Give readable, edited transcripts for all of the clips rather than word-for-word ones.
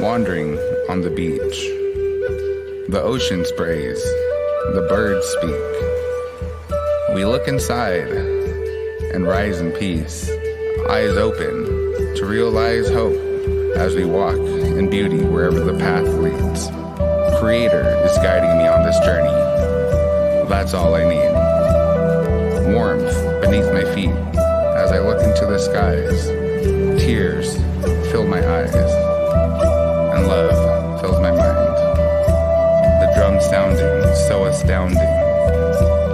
wandering on the beach. The ocean sprays, the birds speak. We look inside and rise in peace, eyes open to realize hope as we walk in beauty wherever the path leads. Creator is guiding me on this journey. That's all I need. Warmth beneath my feet as I look into the skies. Tears fill my eyes, and love fills my mind. The drum sounding so astounding,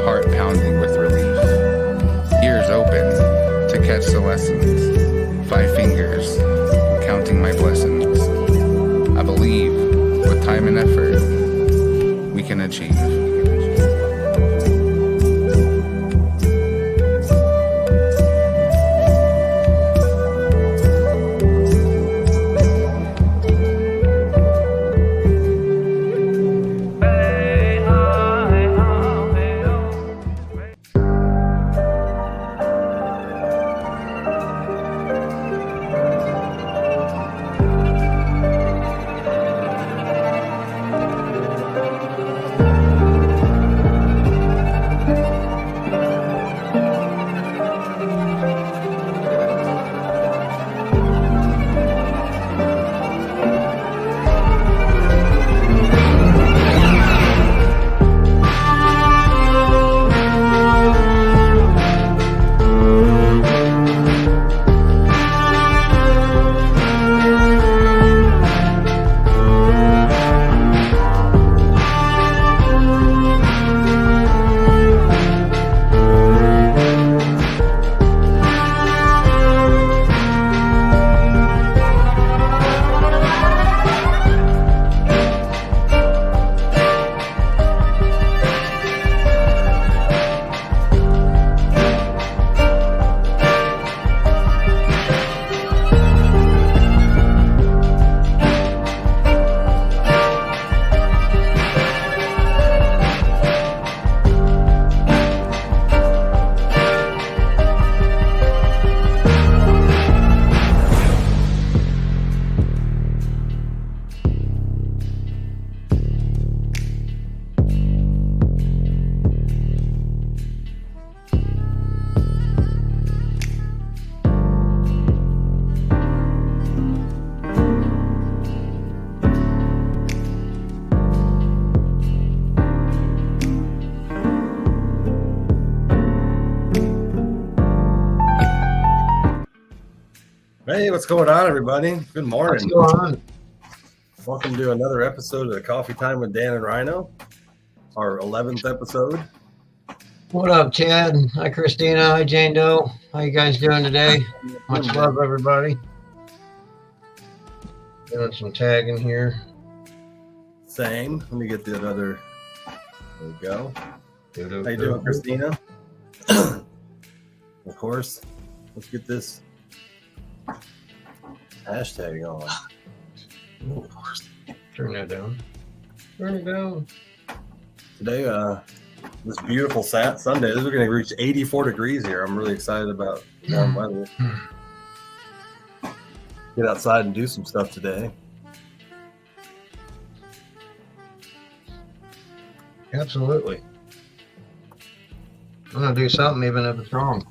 heart pounding with relief. Ears open to catch the lessons, 5 fingers counting my blessings. I believe with time and effort we can achieve. Hey, what's going on, everybody? Good morning. What's going on? Welcome to another episode of the Coffee Time with Dan and Rhino, our 11th episode. What up, Chad? Hi, Christina. Hi, Jane Doe. How you guys doing today? Much love, everybody. Doing some tagging here. Same. Let me get the other. There we go. How you doing, Christina? Of course. Let's get this hashtag on. Of course. Turn that down. Turn it down. Today, this beautiful Sunday. This is going to reach 84 degrees here. I'm really excited about the warm weather. Get outside and do some stuff today. Absolutely. I'm going to do something even if it's wrong.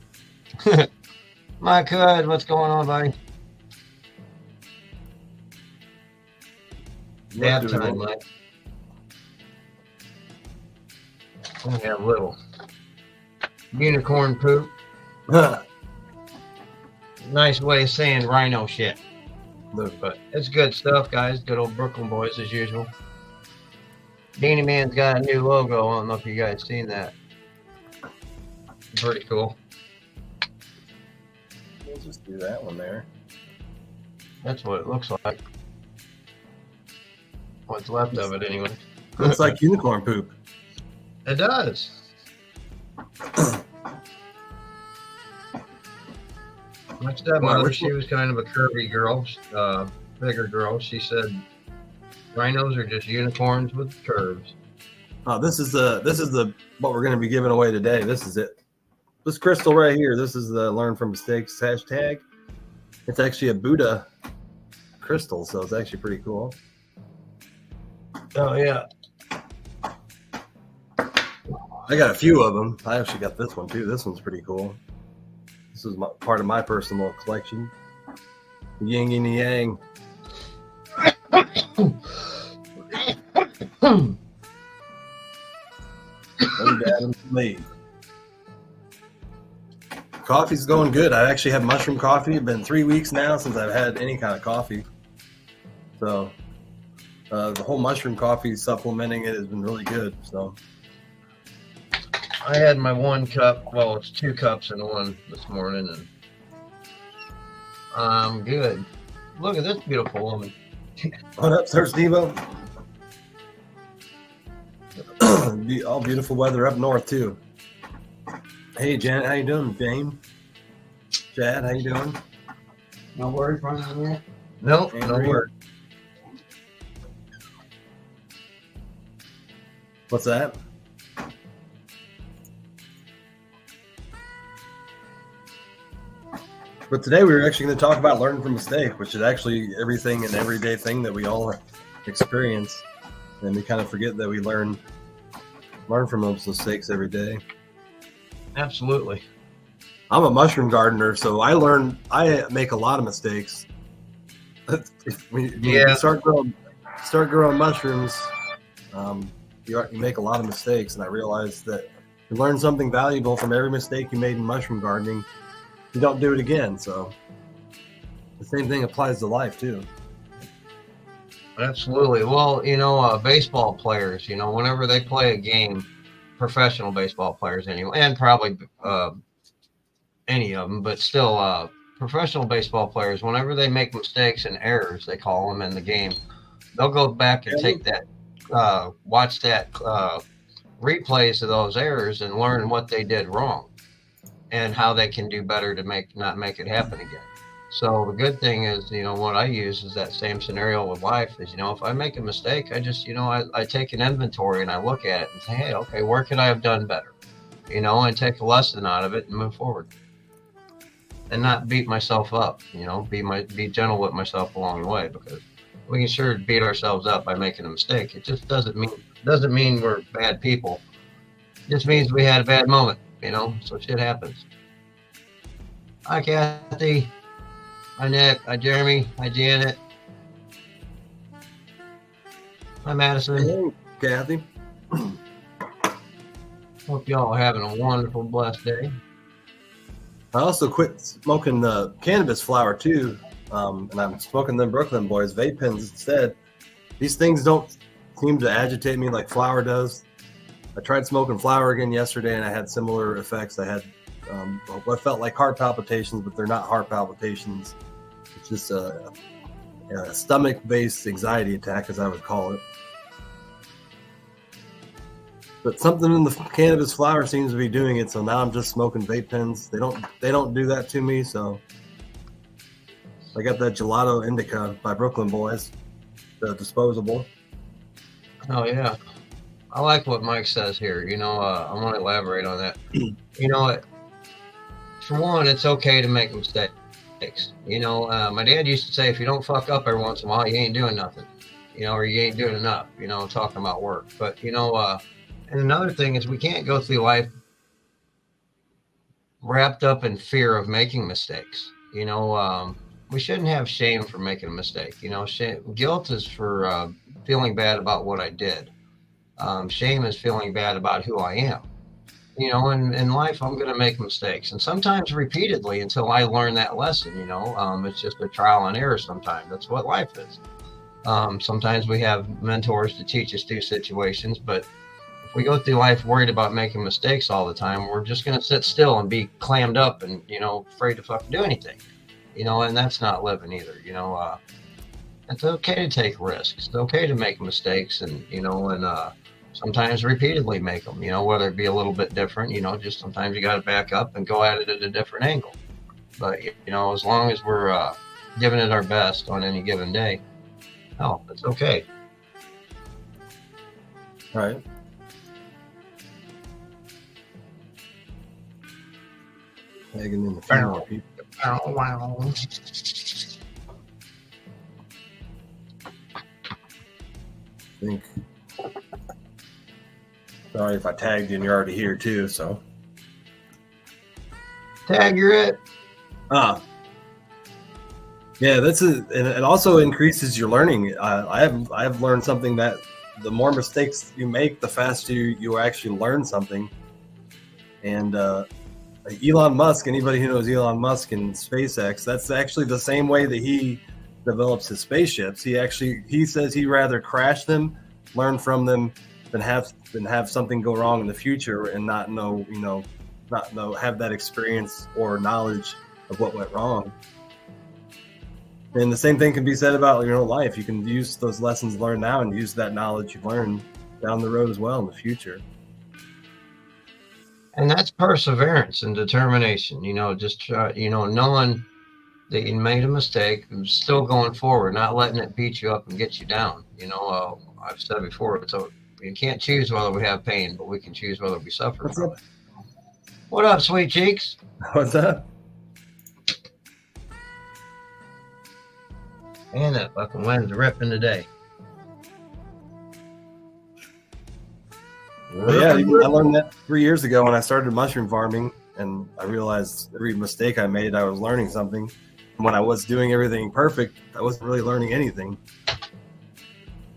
Mike Hood, what's going on, buddy? Dab time, Mike. I have little unicorn poop. Nice way of saying rhino shit. But it's good stuff, guys. Good old Brooklyn boys as usual. Danny Man's got a new logo. I don't know if you guys seen that. Pretty cool. We'll just do that one there. That's what it looks like. What's left of it, anyway. Looks like unicorn poop. It does. My stepmother, she was kind of a curvy girl, bigger girl. She said, "Rhinos are just unicorns with curves." Oh, this is the what we're going to be giving away today. This is it. This crystal right here. This is the Learn from Mistakes hashtag. It's actually a Buddha crystals, so it's actually pretty cool. Oh yeah. I got a few of them. I actually got this one too. This one's pretty cool. This is part of my personal collection. The yin and yang. Coffee's going good. I actually have mushroom coffee. It's been 3 weeks now since I've had any kind of coffee. So the whole mushroom coffee supplementing it has been really good. So I had my 1 cup. Well, it's 2 cups in one this morning, and I'm good. Look at this beautiful woman. What up, Sir Steve-O? All beautiful weather up north too. Hey Janet, how you doing? Jane, Chad, how you doing? No worries running on there? Nope, no word. What's that? But today we were actually going to talk about learning from mistake, which is actually everything and everyday thing that we all experience, and we kind of forget that we learn from those mistakes every day. Absolutely. I'm a mushroom gardener, so I make a lot of mistakes. When you start growing mushrooms, you make a lot of mistakes, and I realized that you learn something valuable from every mistake you made in mushroom gardening. You don't do it again. So the same thing applies to life too. Absolutely. Well, baseball players, whenever they play a game, professional baseball players anyway, and probably any of them, but still professional baseball players, whenever they make mistakes and errors, they call them in the game, they'll go back and take that, watch that replays of those errors and learn what they did wrong and how they can do better to not make it happen again. So the good thing is, what I use is that same scenario with life is, if I make a mistake, I just, I take an inventory and I look at it and say, hey, okay, where could I have done better? And take a lesson out of it and move forward. And not beat myself up, be gentle with myself along the way, because we can sure beat ourselves up by making a mistake. It just doesn't mean we're bad people. It just means we had a bad moment, so shit happens. Hi, Kathy. Hi, Nick. Hi, Jeremy. Hi, Janet. Hi, Madison. Hey, Kathy. Hope y'all are having a wonderful, blessed day. I also quit smoking the cannabis flower too, and I'm smoking them Brooklyn Boys vape pens instead. These things don't seem to agitate me like flower does. I tried smoking flower again yesterday, and I had similar effects. I had what felt like heart palpitations, but they're not heart palpitations. It's just a stomach-based anxiety attack, as I would call it. But something in the cannabis flower seems to be doing it, so now I'm just smoking vape pens. They don't do that to me, so I got that Gelato Indica by Brooklyn Boys, the disposable. Oh yeah, I like what Mike says here. I want to elaborate on that. For one, it's okay to make mistakes. My dad used to say, if you don't fuck up every once in a while, you ain't doing nothing, or you ain't doing enough. Talking about work, but and another thing is we can't go through life wrapped up in fear of making mistakes. We shouldn't have shame for making a mistake. Guilt is for feeling bad about what I did. Shame is feeling bad about who I am. In life, I'm going to make mistakes, and sometimes repeatedly until I learn that lesson. It's just a trial and error sometimes. That's what life is. Sometimes we have mentors to teach us through situations, but if we go through life worried about making mistakes all the time, we're just going to sit still and be clammed up and, afraid to fucking do anything, and that's not living either. It's okay to take risks. It's okay to make mistakes and sometimes repeatedly make them, whether it be a little bit different, just sometimes you got to back up and go at it at a different angle. But, as long as we're giving it our best on any given day, it's okay. All right. Tagging in the few more people. think. Sorry if I tagged you and you're already here too. So Tag, you're it. Yeah, and it also increases your learning. I have learned something that the more mistakes you make, the faster you actually learn something. And Elon Musk, anybody who knows Elon Musk and SpaceX, that's actually the same way that he develops his spaceships. He says he'd rather crash them, learn from them, than have something go wrong in the future and not have that experience or knowledge of what went wrong. And the same thing can be said about your own life. You can use those lessons learned now and use that knowledge you've learned down the road as well in the future. And that's perseverance and determination, just, knowing that you made a mistake and still going forward, not letting it beat you up and get you down. I've said before, you can't choose whether we have pain, but we can choose whether we suffer from it. What up, sweet cheeks? What's up? And that fucking wind's ripping today. Yeah, I learned that 3 years ago when I started mushroom farming, and I realized every mistake I made, I was learning something. And when I was doing everything perfect, I wasn't really learning anything.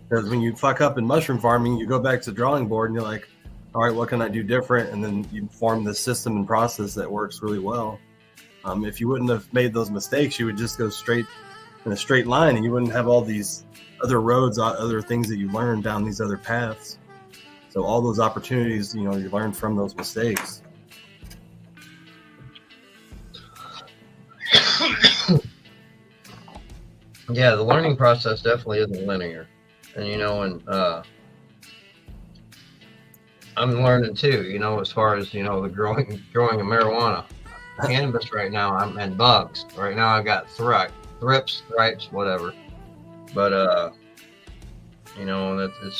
Because when you fuck up in mushroom farming, you go back to the drawing board and you're like, all right, what can I do different? And then you form this system and process that works really well. If you wouldn't have made those mistakes, you would just go straight in a straight line, and you wouldn't have all these other roads, other things that you learn down these other paths. So all those opportunities, you learn from those mistakes. Yeah, the learning process definitely isn't linear. And, I'm learning too, as far as, the growing of marijuana. Cannabis right now, and bugs. Right now I got thrips, stripes, whatever. But, it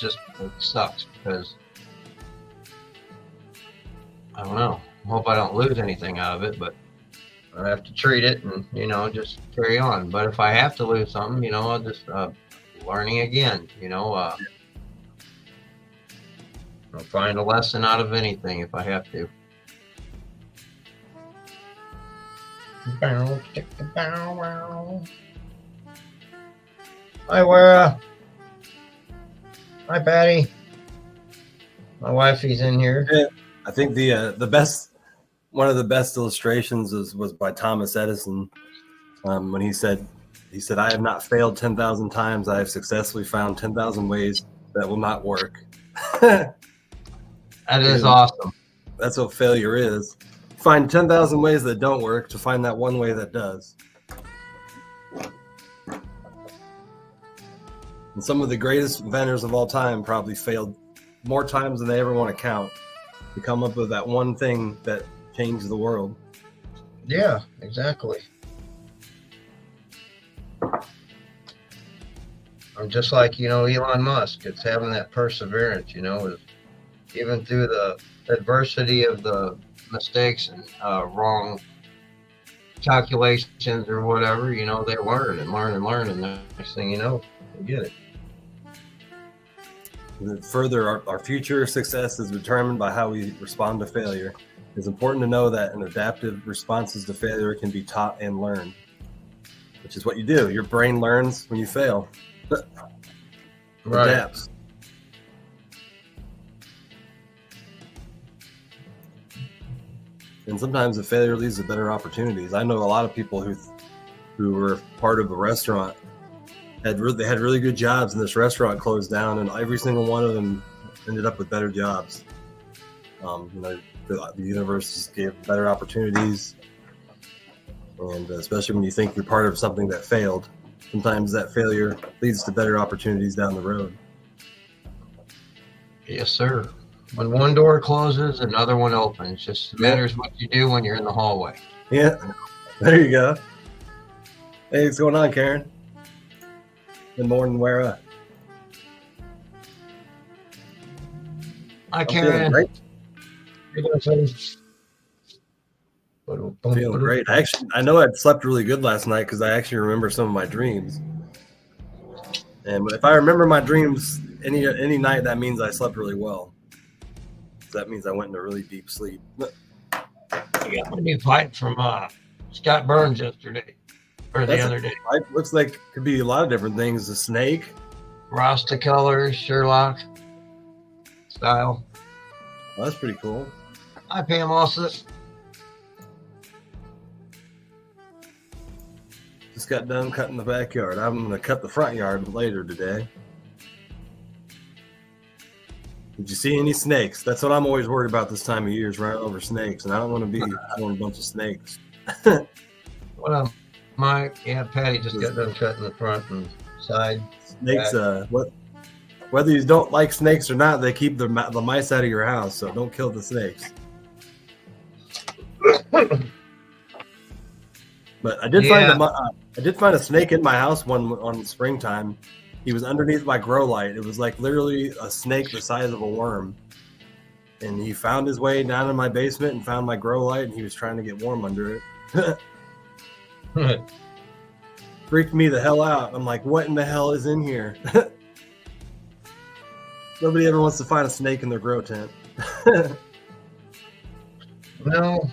sucks because I don't know. I hope I don't lose anything out of it, but I have to treat it and, just carry on. But if I have to lose something, I'll just learning again, I'll find a lesson out of anything if I have to. Hi, Wara. Hi, Patty. My wifey's in here. Yeah, I think one of the best illustrations was by Thomas Edison, when he said, I have not failed 10,000 times. I have successfully found 10,000 ways that will not work. That is awesome. That's what failure is. Find 10,000 ways that don't work to find that one way that does. And some of the greatest inventors of all time probably failed more times than they ever want to count to come up with that one thing that changed the world. Yeah, exactly. I'm just like, Elon Musk. It's having that perseverance, is even through the adversity of the mistakes and wrong calculations or whatever, they learn and the next thing you know, they get it. Further, our future success is determined by how we respond to failure. It's important to know that an adaptive responses to failure can be taught and learned, which is what you do. Your brain learns when you fail. Right. Adapts. And sometimes the failure leads to better opportunities. I know a lot of people who were part of a restaurant had really good jobs, and this restaurant closed down, and every single one of them ended up with better jobs. The universe just gave better opportunities, and especially when you think you're part of something that failed, sometimes that failure leads to better opportunities down the road. Yes, sir. When one door closes, another one opens. Just matters what you do when you're in the hallway. Yeah, there you go. Hey, what's going on, Karen? Good morning, Wara. Hi, Karen. Feeling great. I know I'd slept really good last night because I actually remember some of my dreams. And if I remember my dreams any night, that means I slept really well. That means I went into really deep sleep. I got my new fight from Scott Burns yesterday or the other day. It looks like it could be a lot of different things. A snake, Rasta colors, Sherlock style. well, that's pretty cool. Hi, Pam Ossett. Just got done cutting the backyard. I'm going to cut the front yard later today. Did you see any snakes? That's what I'm always worried about this time of year, is running over snakes, and I don't want to be killing a bunch of snakes. What up, Mike? Yeah, Patty just got done cutting the front and side. Snakes, whether you don't like snakes or not, they keep the mice out of your house, so don't kill the snakes. But I did find a snake in my house on springtime. He was underneath my grow light. It was like literally a snake the size of a worm. And he found his way down in my basement and found my grow light, and he was trying to get warm under it. Freaked me the hell out. I'm like, what in the hell is in here? Nobody ever wants to find a snake in their grow tent. No.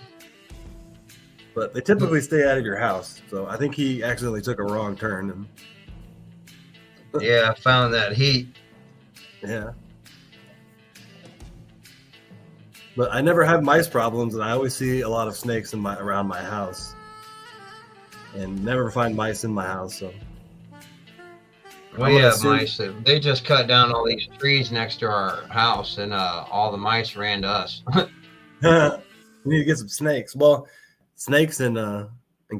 But they typically stay out of your house. So I think he accidentally took a wrong turn. And Yeah, I found that heat. yeah. But I never have mice problems, and I always see a lot of snakes around my house. And never find mice in my house. So We have mice. They just cut down all these trees next to our house, and all the mice ran to us. we need to get some snakes. Well, snakes and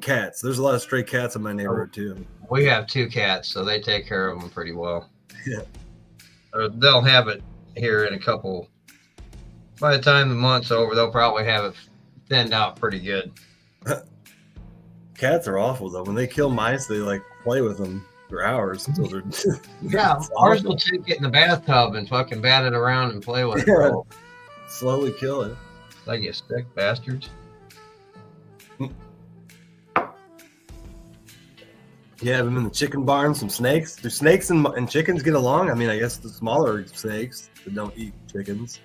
cats. There's a lot of stray cats in my neighborhood too. We have 2 cats, so they take care of them pretty well. Yeah. Or they'll have it here in a couple. By the time the month's over, they'll probably have it thinned out pretty good. Cats are awful though. When they kill mice, they like play with them for hours until they're Yeah, ours will take it in the bathtub and fucking bat it around and play with it. Bro. Slowly kill it. Like you sick bastards. Yeah, I'm in the chicken barn. Some snakes. Do snakes and chickens get along? I mean, I guess the smaller snakes that don't eat chickens.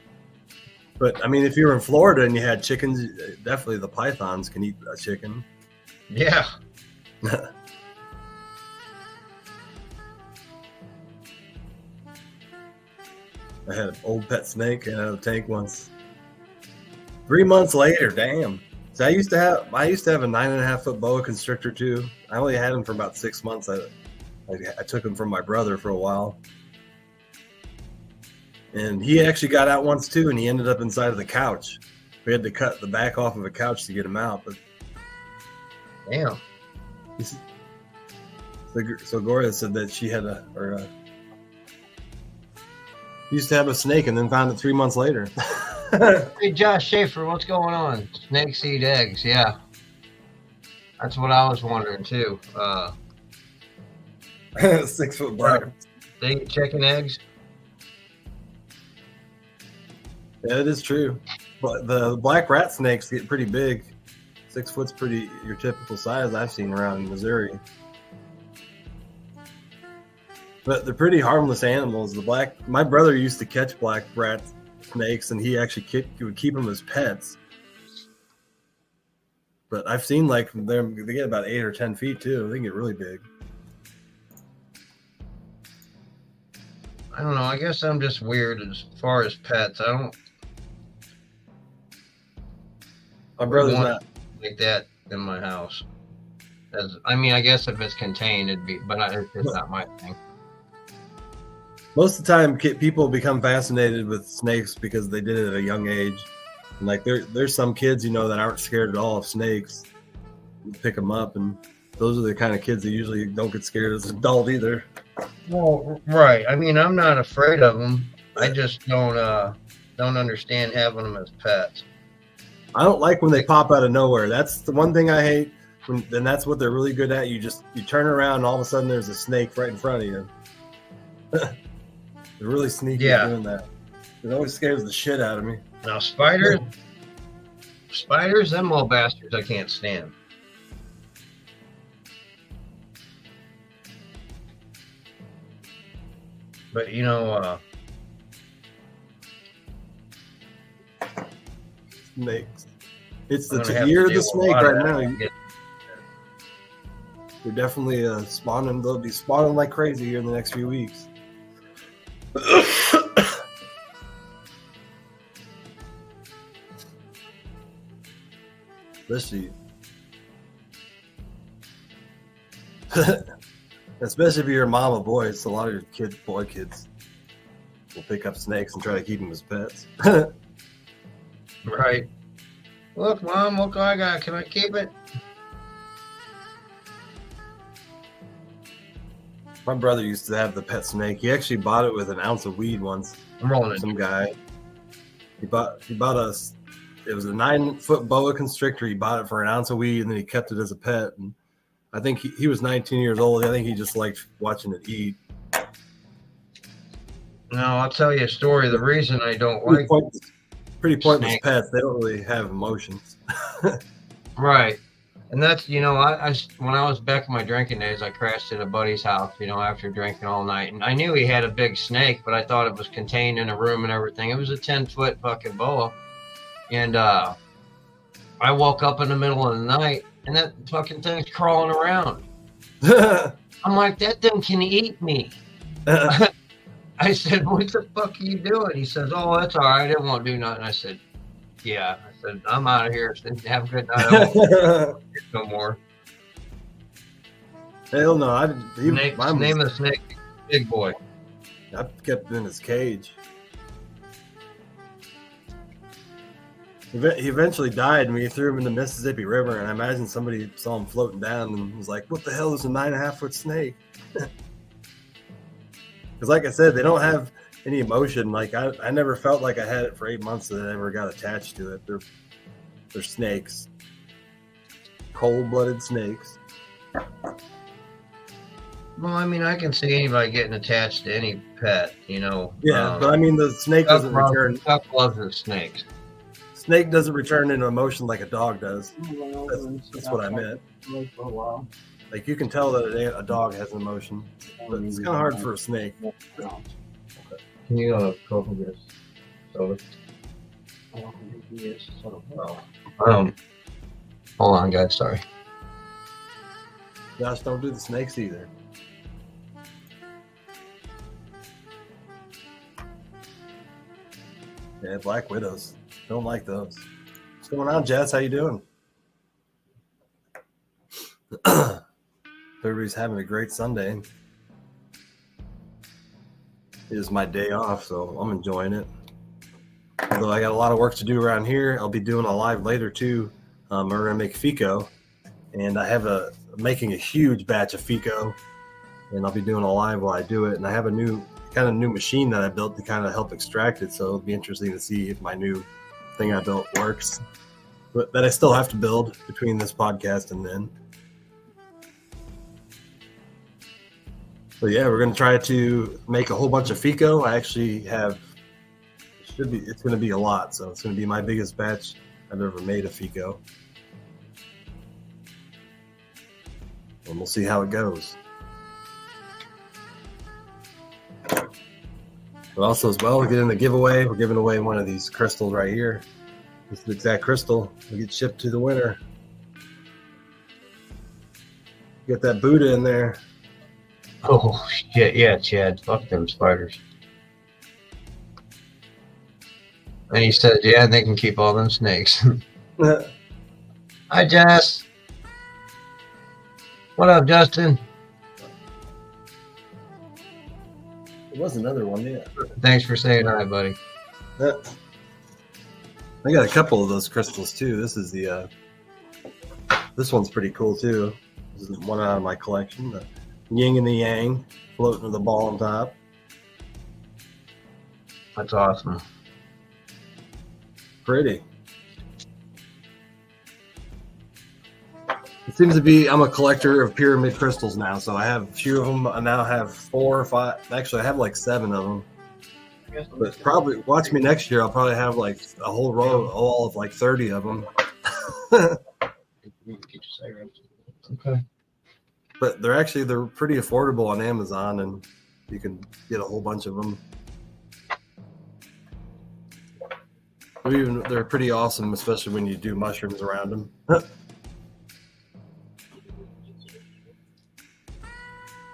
But I mean, if you were in Florida and you had chickens, definitely the pythons can eat a chicken. Yeah. I had an old pet snake out of the tank once. 3 months later, damn. So I used to have a 9.5-foot boa constrictor too. I only had him for about 6 months. I took him from my brother for a while. And he actually got out once too, and he ended up inside of the couch. We had to cut the back off of a couch to get him out. But Damn. so Gloria said that she had used to have a snake and then found it 3 months later. Hey, Josh Schaefer, what's going on? Snakes eat eggs, yeah. That's what I was wondering too. 6 foot black. They eat chicken eggs? Yeah, it is true. But the black rat snakes get pretty big. 6 foot's pretty your typical size I've seen around in Missouri. But they're pretty harmless animals. My brother used to catch black rat snakes, and he would keep them as pets. But I've seen they get about 8 or 10 feet too. They can get really big. I don't know. I guess I'm just weird as far as pets. My brother's not like that in my house. I guess if it's contained, it'd be, but it's just not my thing. Most of the time, people become fascinated with snakes because they did it at a young age. And like there's some kids, that aren't scared at all of snakes. You pick them up, and those are the kind of kids that usually don't get scared as an adult either. Well, right. I mean, I'm not afraid of them. I just don't understand having them as pets. I don't like when they pop out of nowhere. That's the one thing I hate. Then that's what they're really good at. You turn around and all of a sudden there's a snake right in front of you. They're really sneaky at doing that. It always scares the shit out of me. Now spiders, them little bastards I can't stand. But you know, Snakes. It's I'm the gonna have year to of the deal with a snake lot of right that now. when I get- They're definitely spawning. They'll be spawning like crazy here in the next few weeks. Especially, especially if you're a mom of boys. A lot of your boy kids, will pick up snakes and try to keep them as pets. Right. Look, Mom, look what I got. Can I keep it? My brother used to have the pet snake. He actually bought it with an ounce of weed once. I'm rolling it. Some guy. He bought us. It was a 9-foot boa constrictor. He bought it for an ounce of weed, and then he kept it as a pet. And I think he was 19 years old. I think he just liked watching it eat. Now, I'll tell you a story. The reason I don't Pretty like pointless snakes. pets. They don't really have emotions. Right. And that's, you know, I when I was back in my drinking days, I crashed at a buddy's house, you know, after drinking all night. And I knew he had a big snake, but I thought it was contained in a room and everything. It was a 10-foot fucking boa. And I woke up in the middle of the night and that fucking thing's crawling around. I'm like, that thing can eat me. I said, what the fuck are you doing? He says, oh, that's all right. It won't do nothing. I said, yeah. I said, I'm out of here. I said, have a good night. I won't do no more. Hell no! Name of the snake, Big Boy. I kept him in his cage. He eventually died, and we threw him in the Mississippi River. And I imagine somebody saw him floating down and was like, "What the hell is a 9.5-foot snake?" Because, like I said, they don't have any emotion. Like I never felt like I had it for 8 months that I ever got attached to it. They're snakes, cold-blooded snakes. Well, I mean, I can see anybody getting attached to any pet, you know. Yeah, but I mean, the snake doesn't return. Chuck loves the snakes. Snake doesn't return into emotion like a dog does. That's what I meant. For a while. Like you can tell that a dog has an emotion, but it's kind of hard for a snake. Can you cover this? So, I don't think he is. So, hold on, guys. Sorry. Josh, don't do the snakes either. Yeah, black widows. Don't like those. What's going on, Jess? How you doing? Everybody's having a great Sunday. It is my day off, so I'm enjoying it. Although I got a lot of work to do around here. I'll be doing a live later too. We're gonna make Fico, and I have making a huge batch of Fico, and I'll be doing a live while I do it. And I have a new machine that I built to kind of help extract it. So it'll be interesting to see if my new thing I built works. But that I still have to build between this podcast and then. But yeah, we're gonna try to make a whole bunch of Fico. I actually have. It's going to be a lot, so it's going to be my biggest batch I've ever made of Fico. And we'll see how it goes. But also as well, we get in the giveaway. We're giving away one of these crystals right here. This is the exact crystal. We get shipped to the winner. Get that Buddha in there. Oh shit! Yeah, Chad. Fuck them spiders. And he said, yeah, they can keep all them snakes. Hi, Jess. What up, Justin? There was another one, yeah. Thanks for saying hi, buddy. I got a couple of those crystals too. This is this one's pretty cool too. This is one out of my collection. The yin and the yang floating with the ball on top. That's awesome. Pretty. It seems to be, I'm a collector of pyramid crystals now, so I have a few of them. I now have 4 or 5. Actually, I have like 7 of them. But probably, watch me next year, I'll probably have like a whole row, all of like 30 of them. Okay. But they're pretty affordable on Amazon, and You can get a whole bunch of them. They're pretty awesome, especially when you do mushrooms around them.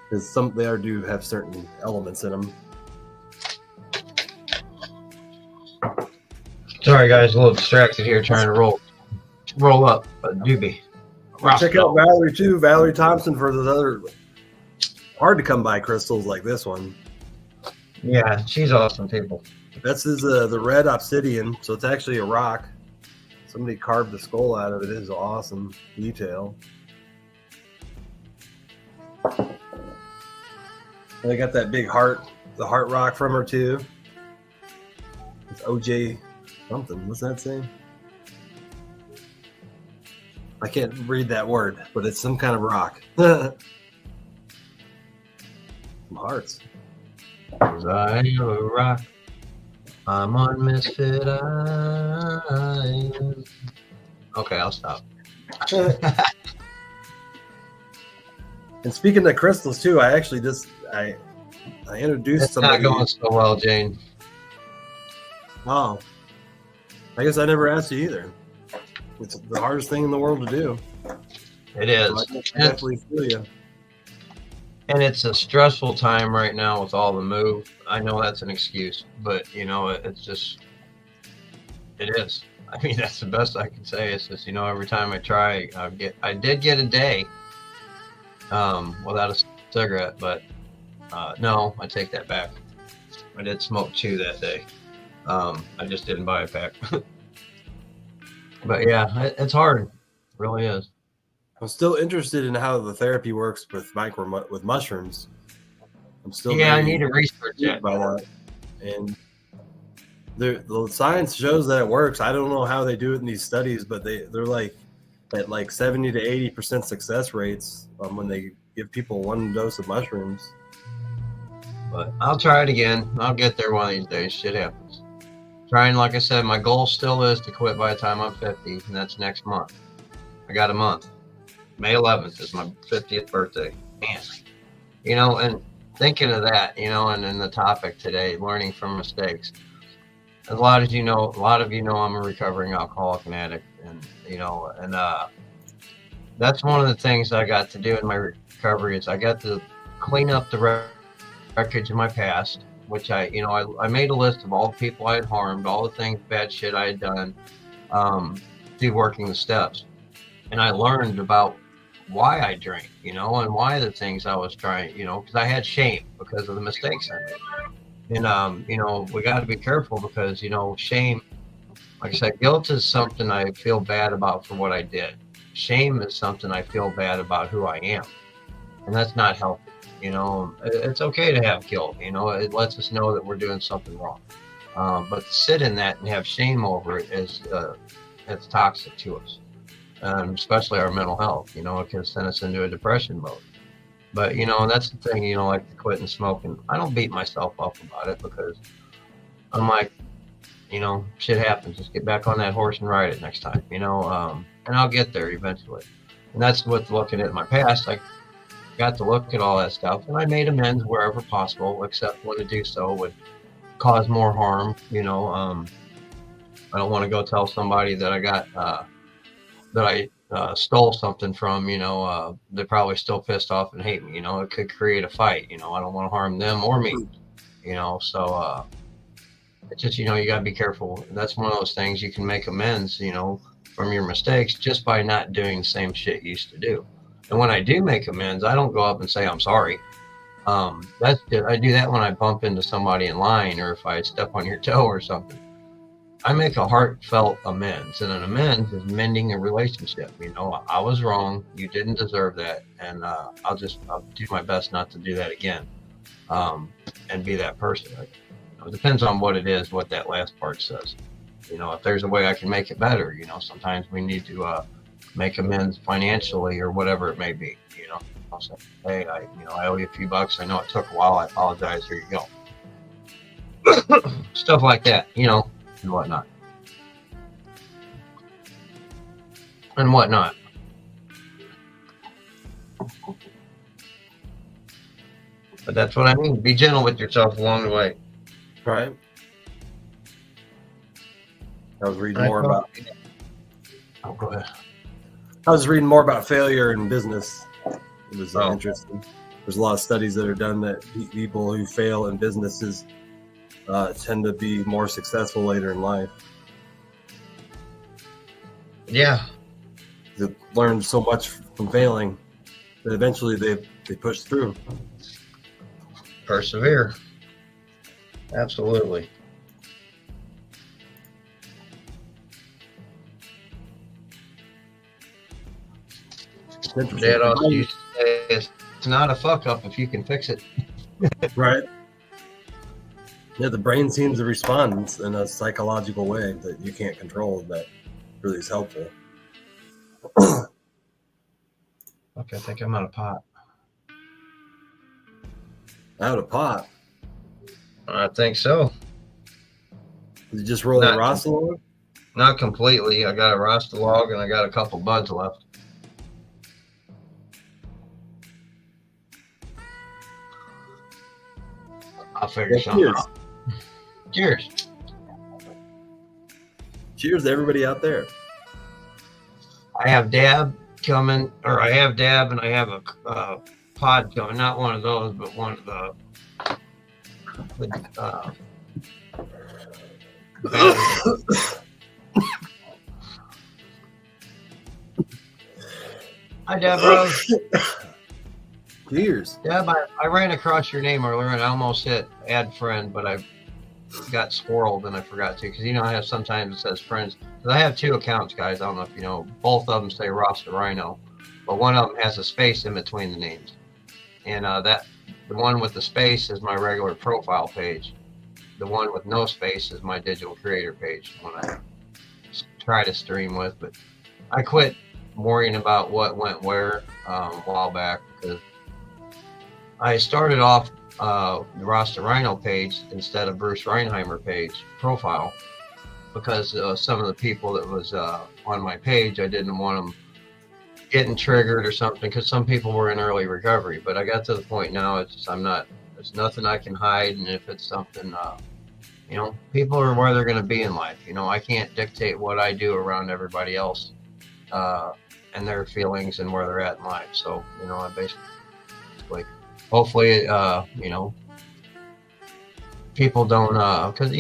Because they do have certain elements in them. Sorry, guys, a little distracted here trying to roll up a doobie. Check out Valerie too, Valerie Thompson, for those other hard to come by crystals like this one. Yeah, she's awesome, people. This is the red obsidian, so it's actually a rock. Somebody carved the skull out of it. It is awesome detail. And they got that big heart, the heart rock from her too. It's OJ something. What's that say? I can't read that word, but it's some kind of rock. Some hearts. 'Cause I am a rock. I'm on Misfit Island. Okay, I'll stop. And speaking of crystals too, I actually I introduced It's somebody. not going so well, Jane. Oh, I guess I never asked you either. It's the hardest thing in the world to do. It is. So I definitely feel you. And it's a stressful time right now with all the move. I know that's an excuse, but you know, it's just, it is. I mean, that's the best I can say. It's just, you know, every time I try, I did get a day without a cigarette, but no, I take that back. I did smoke 2 that day. I just didn't buy a pack. But yeah, it's hard. It really is. I'm still interested in how the therapy works with mushrooms. I'm still I need to research intrigued it. by that. And the science shows that it works. I don't know how they do it in these studies, but they're like at like 70 to 80% success rates when they give people 1 dose of mushrooms. But I'll try it again. I'll get there one of these days. Shit happens. Trying, like I said, my goal still is to quit by the time I'm 50, and that's next month. I got a month. May 11th is my 50th birthday. Man, you know, and thinking of that, you know, and in the topic today, learning from mistakes. A lot of you know I'm a recovering alcoholic and addict, and you know, and that's one of the things I got to do in my recovery is I got to clean up the wreckage of my past, which I made a list of all the people I had harmed, all the things, bad shit I had done, through working the steps, and I learned about why I drank, you know, and why the things I was trying, you know, because I had shame because of the mistakes I made. And, you know, we got to be careful because, you know, shame, like I said, guilt is something I feel bad about for what I did. Shame is something I feel bad about who I am. And that's not healthy. You know, it's okay to have guilt, you know, it lets us know that we're doing something wrong. But to sit in that and have shame over it is, it's toxic to us. Especially our mental health, you know, it can send us into a depression mode. But, you know, that's the thing, you know, like quitting smoking. I don't beat myself up about it because I'm like, you know, shit happens. Just get back on that horse and ride it next time, you know, and I'll get there eventually. And that's what looking at my past, I got to look at all that stuff and I made amends wherever possible, except when to do so would cause more harm, you know. I don't want to go tell somebody that I got, that I stole something from, you know, they're probably still pissed off and hate me, you know, it could create a fight, you know, I don't want to harm them or me, you know, so it's just, you know, you got to be careful. That's one of those things you can make amends, you know, from your mistakes just by not doing the same shit you used to do. And when I do make amends, I don't go up and say I'm sorry. I do that when I bump into somebody in line or if I step on your toe or something. I make a heartfelt amends, and an amends is mending a relationship. You know, I was wrong. You didn't deserve that, and I'll do my best not to do that again, and be that person. It depends on what it is, what that last part says. You know, if there's a way I can make it better, you know, sometimes we need to make amends financially or whatever it may be. You know, I'll say, hey, I owe you a few bucks. I know it took a while. I apologize. Here you go. Stuff like that, you know. And whatnot. But that's what I mean. Be gentle with yourself along the way. Right. I was reading more about. Oh, go ahead. I was reading more about failure in business. It was Oh. interesting. There's a lot of studies that are done that people who fail in businesses tend to be more successful later in life. Yeah. They learned so much from failing that eventually they push through. Persevere. Absolutely. It's interesting. Dad also used to say, it's not a fuck up if you can fix it. Right. Yeah, the brain seems to respond in a psychological way that you can't control that really is helpful. Okay, I think I'm out of pot. Out of pot. I think so. Did you just roll a Rasta log? Not completely. I got a Rasta log and I got a couple buds left. I'll figure something out. Cheers. Cheers to everybody out there. I have dab coming, or I have dab and I have a pod coming. Not one of those, but one of the Hi, Deb Rose. Cheers. Deb, I ran across your name earlier and I almost hit add friend, but I got squirreled and I forgot to, because you know I have sometimes it says friends. Because I have two accounts, guys. I don't know if you know. Both of them say Rasta Rhino, but one of them has a space in between the names. And the one with the space is my regular profile page. The one with no space is my digital creator page, when I try to stream with. But I quit worrying about what went where a while back, because I started off the Rasta Rhino page instead of Bruce Reinheimer page profile, because some of the people that was on my page, I didn't want them getting triggered or something, because some people were in early recovery. But I got to the point now, there's nothing I can hide. And if it's something, people are where they're going to be in life. I can't dictate what I do around everybody else and their feelings and where they're at in life. So, I basically, hopefully, people don't, because,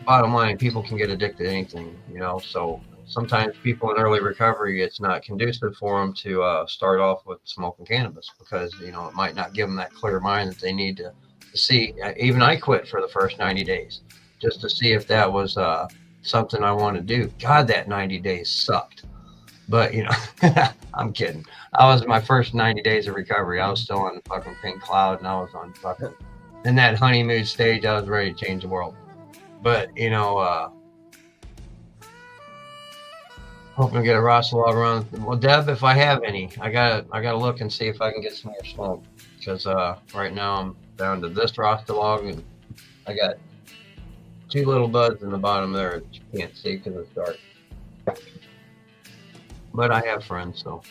bottom line, people can get addicted to anything, so sometimes people in early recovery, it's not conducive for them to start off with smoking cannabis, because, it might not give them that clear mind that they need to see. Even I quit for the first 90 days just to see if that was something I want to do. God, that 90 days sucked. But, I'm kidding. I was in my first 90 days of recovery. I was still on the fucking pink cloud, and I was on fucking, in that honeymoon stage, I was ready to change the world. But, hoping to get a Rasta log around. Well, Deb, if I have any, I gotta look and see if I can get some more smoke, because right now I'm down to this Rasta log, and I got two little buds in the bottom there that you can't see because it's dark. But I have friends, so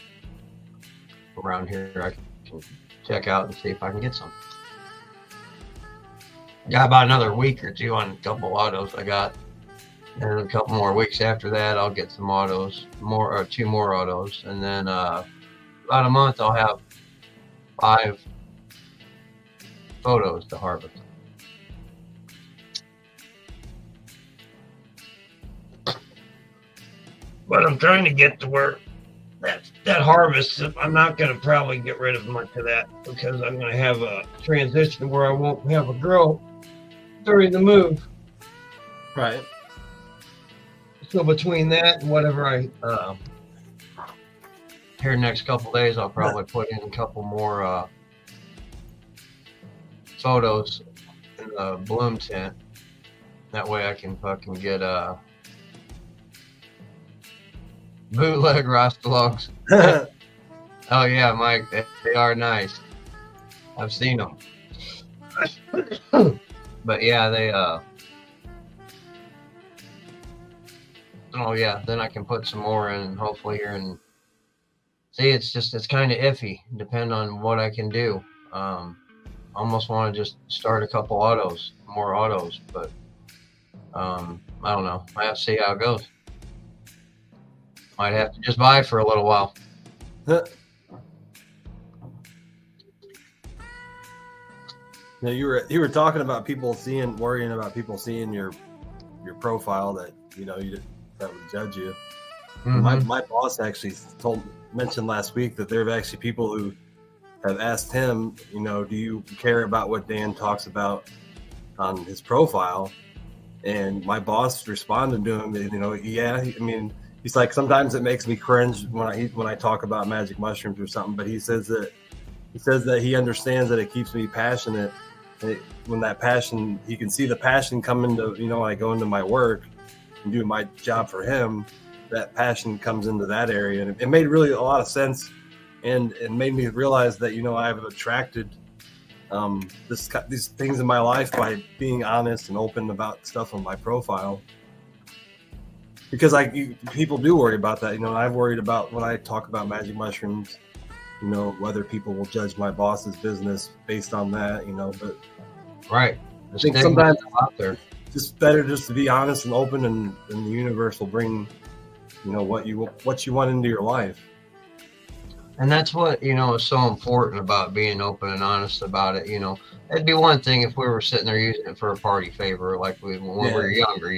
around here I can check out and see if I can get some. Got about another week or two on a couple autos I got. And a couple more weeks after that, I'll get some autos, two more autos. And then about a month, I'll have 5 photos to harvest. But I'm trying to get to where that harvest, I'm not going to probably get rid of much of that, because I'm going to have a transition where I won't have a grow during the move. Right. So between that and whatever I here next couple days, I'll probably put in a couple more photos in the bloom tent. That way I can fucking get bootleg Rasta logs. Oh yeah, Mike, they are nice. I've seen them. But yeah, they oh yeah, then I can put some more in, hopefully here. And see, it's kind of iffy, depending on what I can do. almost want to just start a couple more autos, but I don't know. I have to see how it goes. Might have to just buy for a little while. Now you were talking about worrying about people seeing your profile that that would judge you. Mm-hmm. My boss actually mentioned last week that there are actually people who have asked him, do you care about what Dan talks about on his profile? And my boss responded to him, yeah. I mean, he's like, sometimes it makes me cringe when I talk about magic mushrooms or something, but he says that he understands that it keeps me passionate. When that passion, he can see the passion come into, when I go into my work and do my job for him, that passion comes into that area. And it made really a lot of sense. And it made me realize that, I've attracted these things in my life by being honest and open about stuff on my profile. Because people do worry about that. I've worried about when I talk about magic mushrooms, whether people will judge my boss's business based on that, but right. I think sometimes out there, just better just to be honest and open, and the universe will bring, what you want into your life. And that's what, is so important about being open and honest about it. It'd be one thing if we were sitting there using it for a party favor, like when we were younger,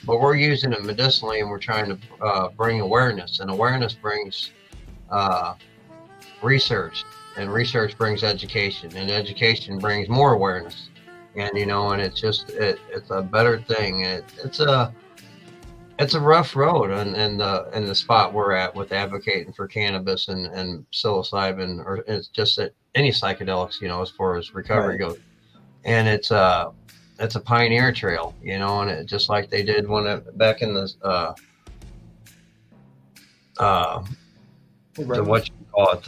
but we're using it medicinally and we're trying to bring awareness, and awareness brings research, and research brings education, and education brings more awareness. And, and it's just, it's a better thing. It's a rough road in the spot we're at with advocating for cannabis and psilocybin, or it's just that any psychedelics, as far as recovery goes. And it's a pioneer trail, and it just like they did back in the what you call it,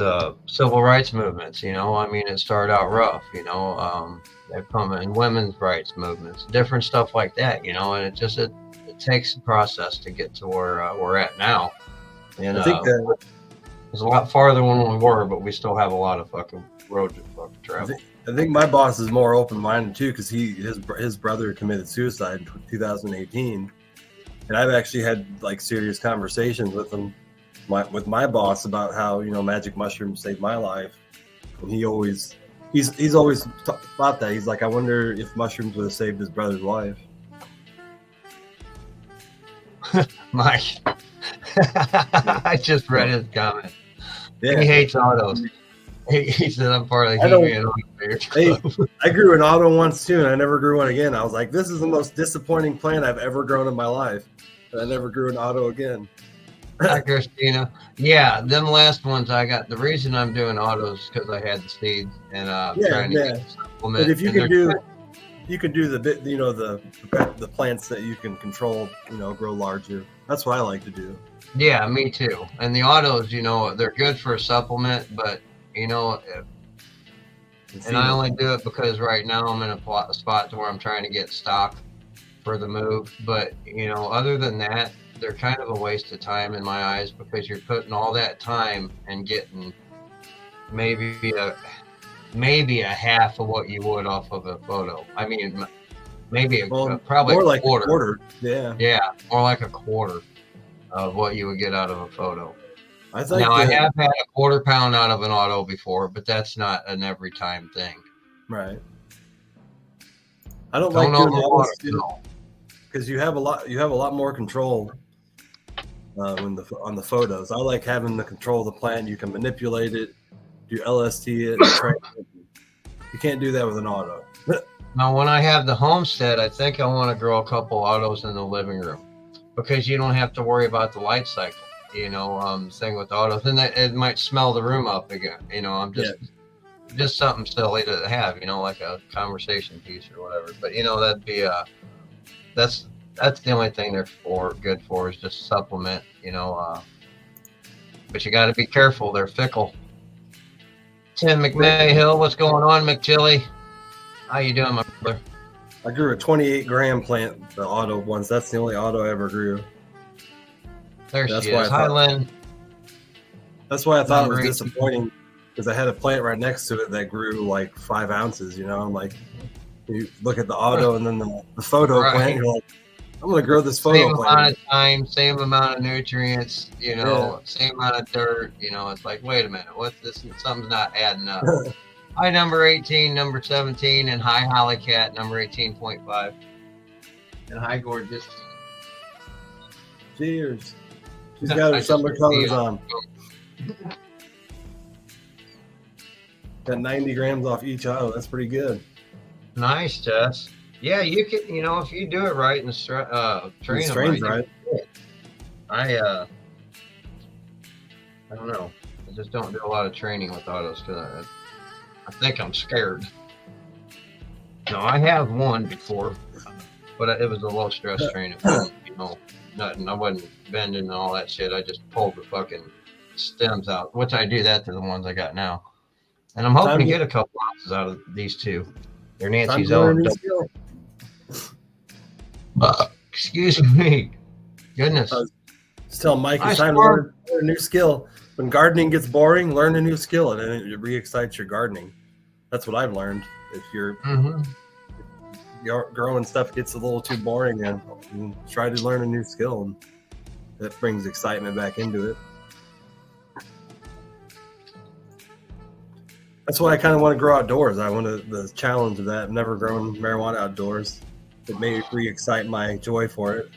civil rights movements. I mean, it started out rough, they come in women's rights movements, different stuff like that, and it takes a process to get to where we're at now. And I think it's a lot farther than we were, but we still have a lot of fucking road to fucking travel. I think my boss is more open-minded too, because his brother committed suicide in 2018, and I've actually had like serious conversations with him, with my boss, about how magic mushrooms saved my life, and he's always thought that. He's like, I wonder if mushrooms would have saved his brother's life. Mike, I just read his comment. Yeah. He hates autos. He said, I'm part of the He-Man Auto. I grew an auto once too, and I never grew one again. I was like, this is the most disappointing plant I've ever grown in my life. And I never grew an auto again. Hi, Christina. Yeah, them last ones I got. The reason I'm doing autos because I had the seeds and trying to get the supplement. But if you can do the bit, the plants that you can control, grow larger. That's what I like to do. Yeah, me too. And the autos, they're good for a supplement, but and I only do it because right now I'm in a spot to where I'm trying to get stock for the move. But other than that, they're kind of a waste of time in my eyes, because you're putting all that time and getting maybe a half of what you would off of a photo. I mean, maybe probably more a like quarter. a quarter. Yeah, more like a quarter of what you would get out of a photo. I have had a quarter pound out of an auto before, but that's not an every time thing. Right. I don't like doing autos because you have a lot more control on the photos. I like having the control of the plant. You can manipulate it, do LST it, train it. You can't do that with an auto. Now, when I have the homestead, I think I want to grow a couple autos in the living room, because you don't have to worry about the light cycle. Thing with autos, and it might smell the room up again. I'm just something silly to have. Like a conversation piece or whatever. But that'd be that's the only thing they're good for, is just supplement. But you got to be careful. They're fickle. Tim McMahill, what's going on, McChilly? How you doing, my brother? I grew a 28 gram plant, the auto ones. That's the only auto I ever grew. There she is. Hi, Lynn. That's why I thought it was disappointing because I had a plant right next to it that grew like 5 ounces. You know, I'm like, you look at the auto and then the photo Right. plant. You're like, I'm gonna grow this photo Same plant. amount of time, same amount of nutrients, you know, same amount of dirt. You know, it's like, wait a minute, what's this? Something's not adding up. High number 18, number 17, and high Hollycat number 18.5. And high gorgeous. Cheers. She's got her summer colors on. Got 90 grams off each auto. That's pretty good. Nice, Tess. Yeah, you can. You know, if you do it right and train them Strains right. right. I don't know. I just don't do a lot of training with autos because I think I'm scared. No, I have one before, but it was a low stress train. It wasn't, you know, nothing. I wasn't bending and all that shit. I just pulled the fucking stems out, which I do that to the ones I got now. And I'm hoping to get a couple ounces out of these two. They're Nancy's own. Excuse me. Goodness. Just tell Mike it's time to learn a new skill. When gardening gets boring, learn a new skill, and it re-excites your gardening. That's what I've learned. If you're growing stuff gets a little too boring, and try to learn a new skill, and that brings excitement back into it. That's why I kind of want to grow outdoors. I want the challenge of that. I've never grown marijuana outdoors. It may re-excite my joy for it.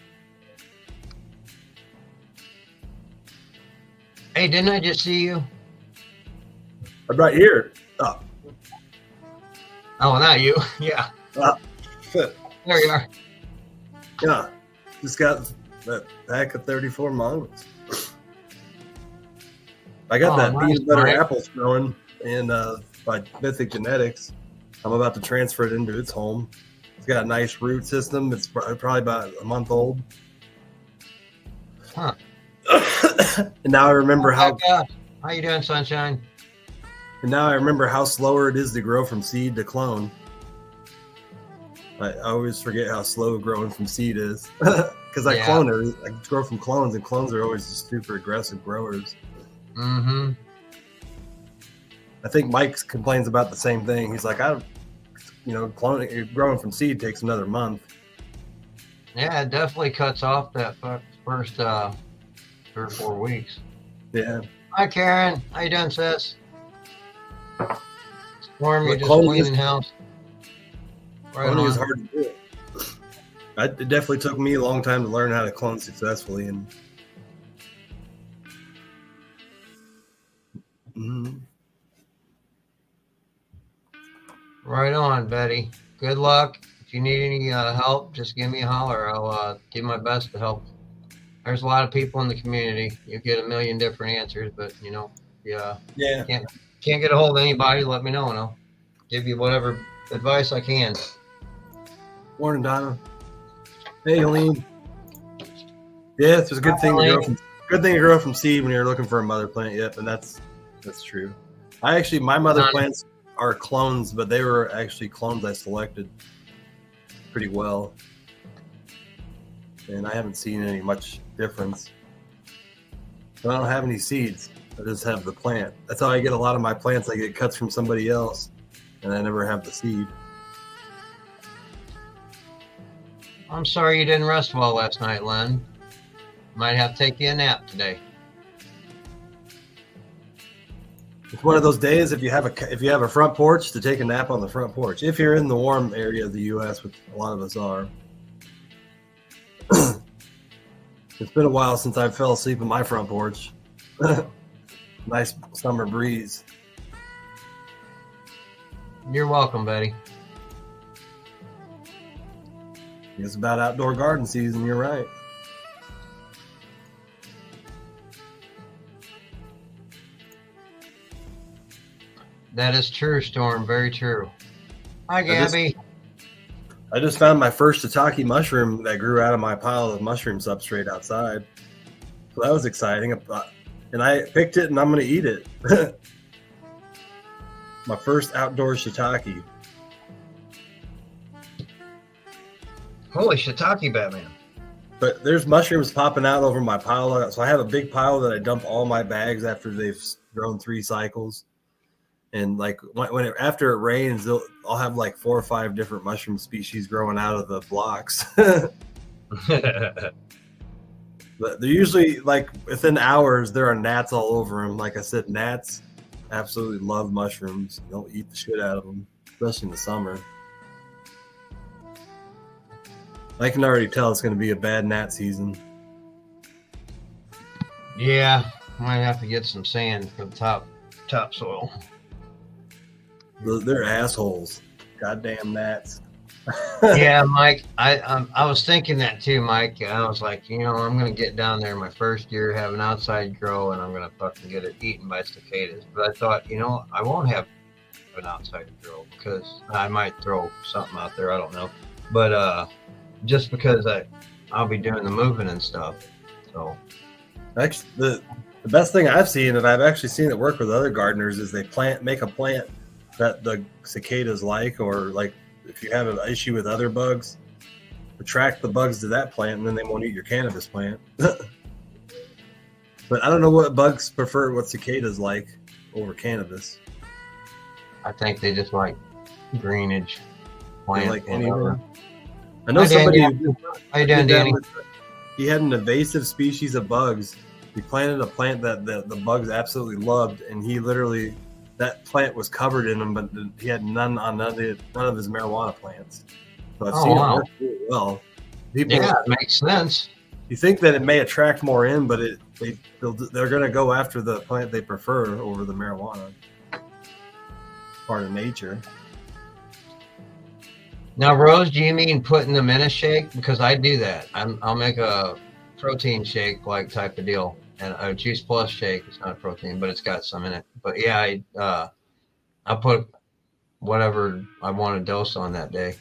Hey, didn't I just see you? I'm right here. Oh, not you. Yeah. Shit. There you are. Yeah. Just got that pack of 34 mangoes. I got that nice, peanut butter right? apples growing in by Mythic Genetics. I'm about to transfer it into its home. It's got a nice root system. It's probably about a month old. Huh. And now I remember how you doing, Sunshine? And now I remember how slower it is to grow from seed to clone. I always forget how slow growing from seed is because I grow from clones, and clones are always just super aggressive growers. Mm-hmm. I think Mike complains about the same thing. He's like, growing from seed takes another month. Yeah, it definitely cuts off that first 3 or 4 weeks. Yeah. Hi, Karen. How you doing, sis? Storm, you just cloning cleaning house. Right Cloning on. is hard to do. It definitely took me a long time to learn how to clone successfully, and Right on, Betty. Good luck. If you need any help, just give me a holler. I'll do my best to help. There's a lot of people in the community. You get a million different answers, but can't get a hold of anybody, let me know and I'll give you whatever advice I can. Morning, Donna. Hey, Helene. Yeah, it's a good thing to grow from seed when you're looking for a mother plant. Yep, and that's true. My mother plants are clones, but they were actually clones I selected pretty well, and I haven't seen any much difference. I don't have any seeds. I just have the plant. That's how I get a lot of my plants. I get cuts from somebody else, and I never have the seed. I'm sorry you didn't rest well last night, Len. Might have to take you a nap today. It's one of those days if you have a front porch to take a nap on the front porch. If you're in the warm area of the U.S., which a lot of us are. It's been a while since I fell asleep on my front porch. Nice summer breeze. You're welcome, Betty. It's about outdoor garden season. You're right. That is true, Storm. Very true. Hi, Gabby. I just found my first shiitake mushroom that grew out of my pile of mushroom substrate outside. So that was exciting. And I picked it, and I'm going to eat it. My first outdoor shiitake. Holy shiitake, Batman. But there's mushrooms popping out over my pile. So I have a big pile that I dump all my bags after they've grown 3 cycles. And like after it rains, I'll have like 4 or 5 different mushroom species growing out of the blocks. But they're usually like within hours, there are gnats all over them. Like I said, gnats absolutely love mushrooms. They'll eat the shit out of them, especially in the summer. I can already tell it's going to be a bad gnat season. Yeah, might have to get some sand for the topsoil. They're assholes. Goddamn gnats. Yeah, Mike, I was thinking that too, Mike. I was like, I'm gonna get down there my first year, have an outside grow, and I'm gonna fucking get it eaten by cicadas. But I thought, I won't have an outside grow because I might throw something out there. I don't know, but just because I'll be doing the moving and stuff. So actually, the best thing I've seen, and I've actually seen it work with other gardeners, is they make a plant that the cicadas like, or like. If you have an issue with other bugs, attract the bugs to that plant, and then they won't eat your cannabis plant. But I don't know what bugs prefer what cicadas like over cannabis. I think they just like greenage They plant. like anything. I know Hi, somebody. Dan. How you doing, Danny? He had an invasive species of bugs. He planted a plant that the bugs absolutely loved, and he literally. That plant was covered in them, but he had none of his marijuana plants. So I've seen it work really well. People, Yeah, it makes sense. You think that it may attract more in, but they're going to go after the plant they prefer over the marijuana. Part of nature. Now, Rose, do you mean putting them in a shake? Because I do that. I'll make a protein shake like type of deal. And a Juice Plus shake. It's not a protein, but it's got some in it. But yeah, I put whatever I want to dose on that day.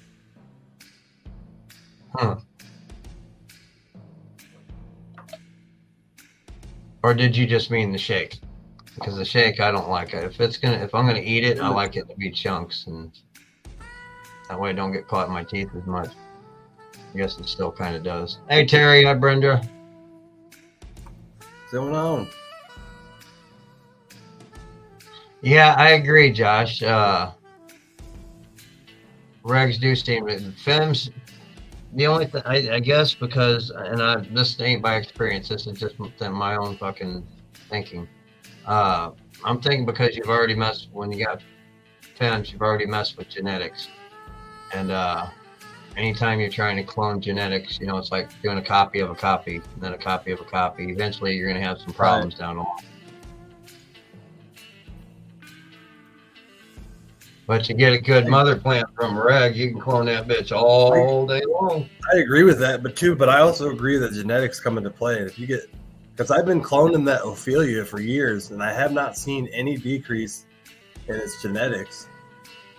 Or did you just mean the shake? Because the shake, I don't like it. If I'm gonna eat it, I like it to be chunks, and that way I don't get caught in my teeth as much. I guess it still kind of does. Hey Terry, hi Brenda. What's going on? Yeah, I agree, Josh. Regs do seem to films. The only thing I guess because, this ain't by experience. This is just my own fucking thinking. I'm thinking because you've already messed when you got films, you've already messed with genetics, and anytime you're trying to clone genetics, it's like doing a copy of a copy, and then a copy of a copy. Eventually, you're going to have some problems down the line. But you get a good mother plant from a reg, you can clone that bitch all day long. I agree with that, but I also agree that genetics come into play. If you get, because I've been cloning that Ophelia for years, and I have not seen any decrease in its genetics.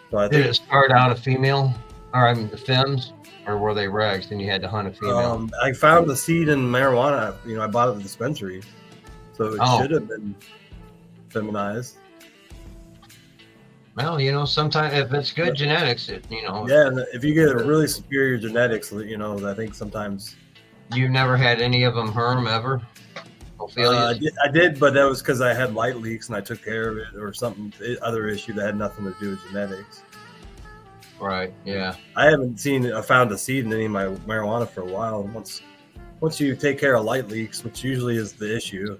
So I think, did it start out a female? Or the femmes, or were they regs and you had to hunt a female? I found the seed in marijuana. I bought it at the dispensary, so it should have been feminized. Well, sometimes if it's good genetics, Yeah, and if you get a really superior genetics, I think sometimes. You've never had any of them herm ever? I did, but that was because I had light leaks and I took care of it, or other issue that had nothing to do with genetics. Right. Yeah. I haven't found a seed in any of my marijuana for a while. Once you take care of light leaks, which usually is the issue,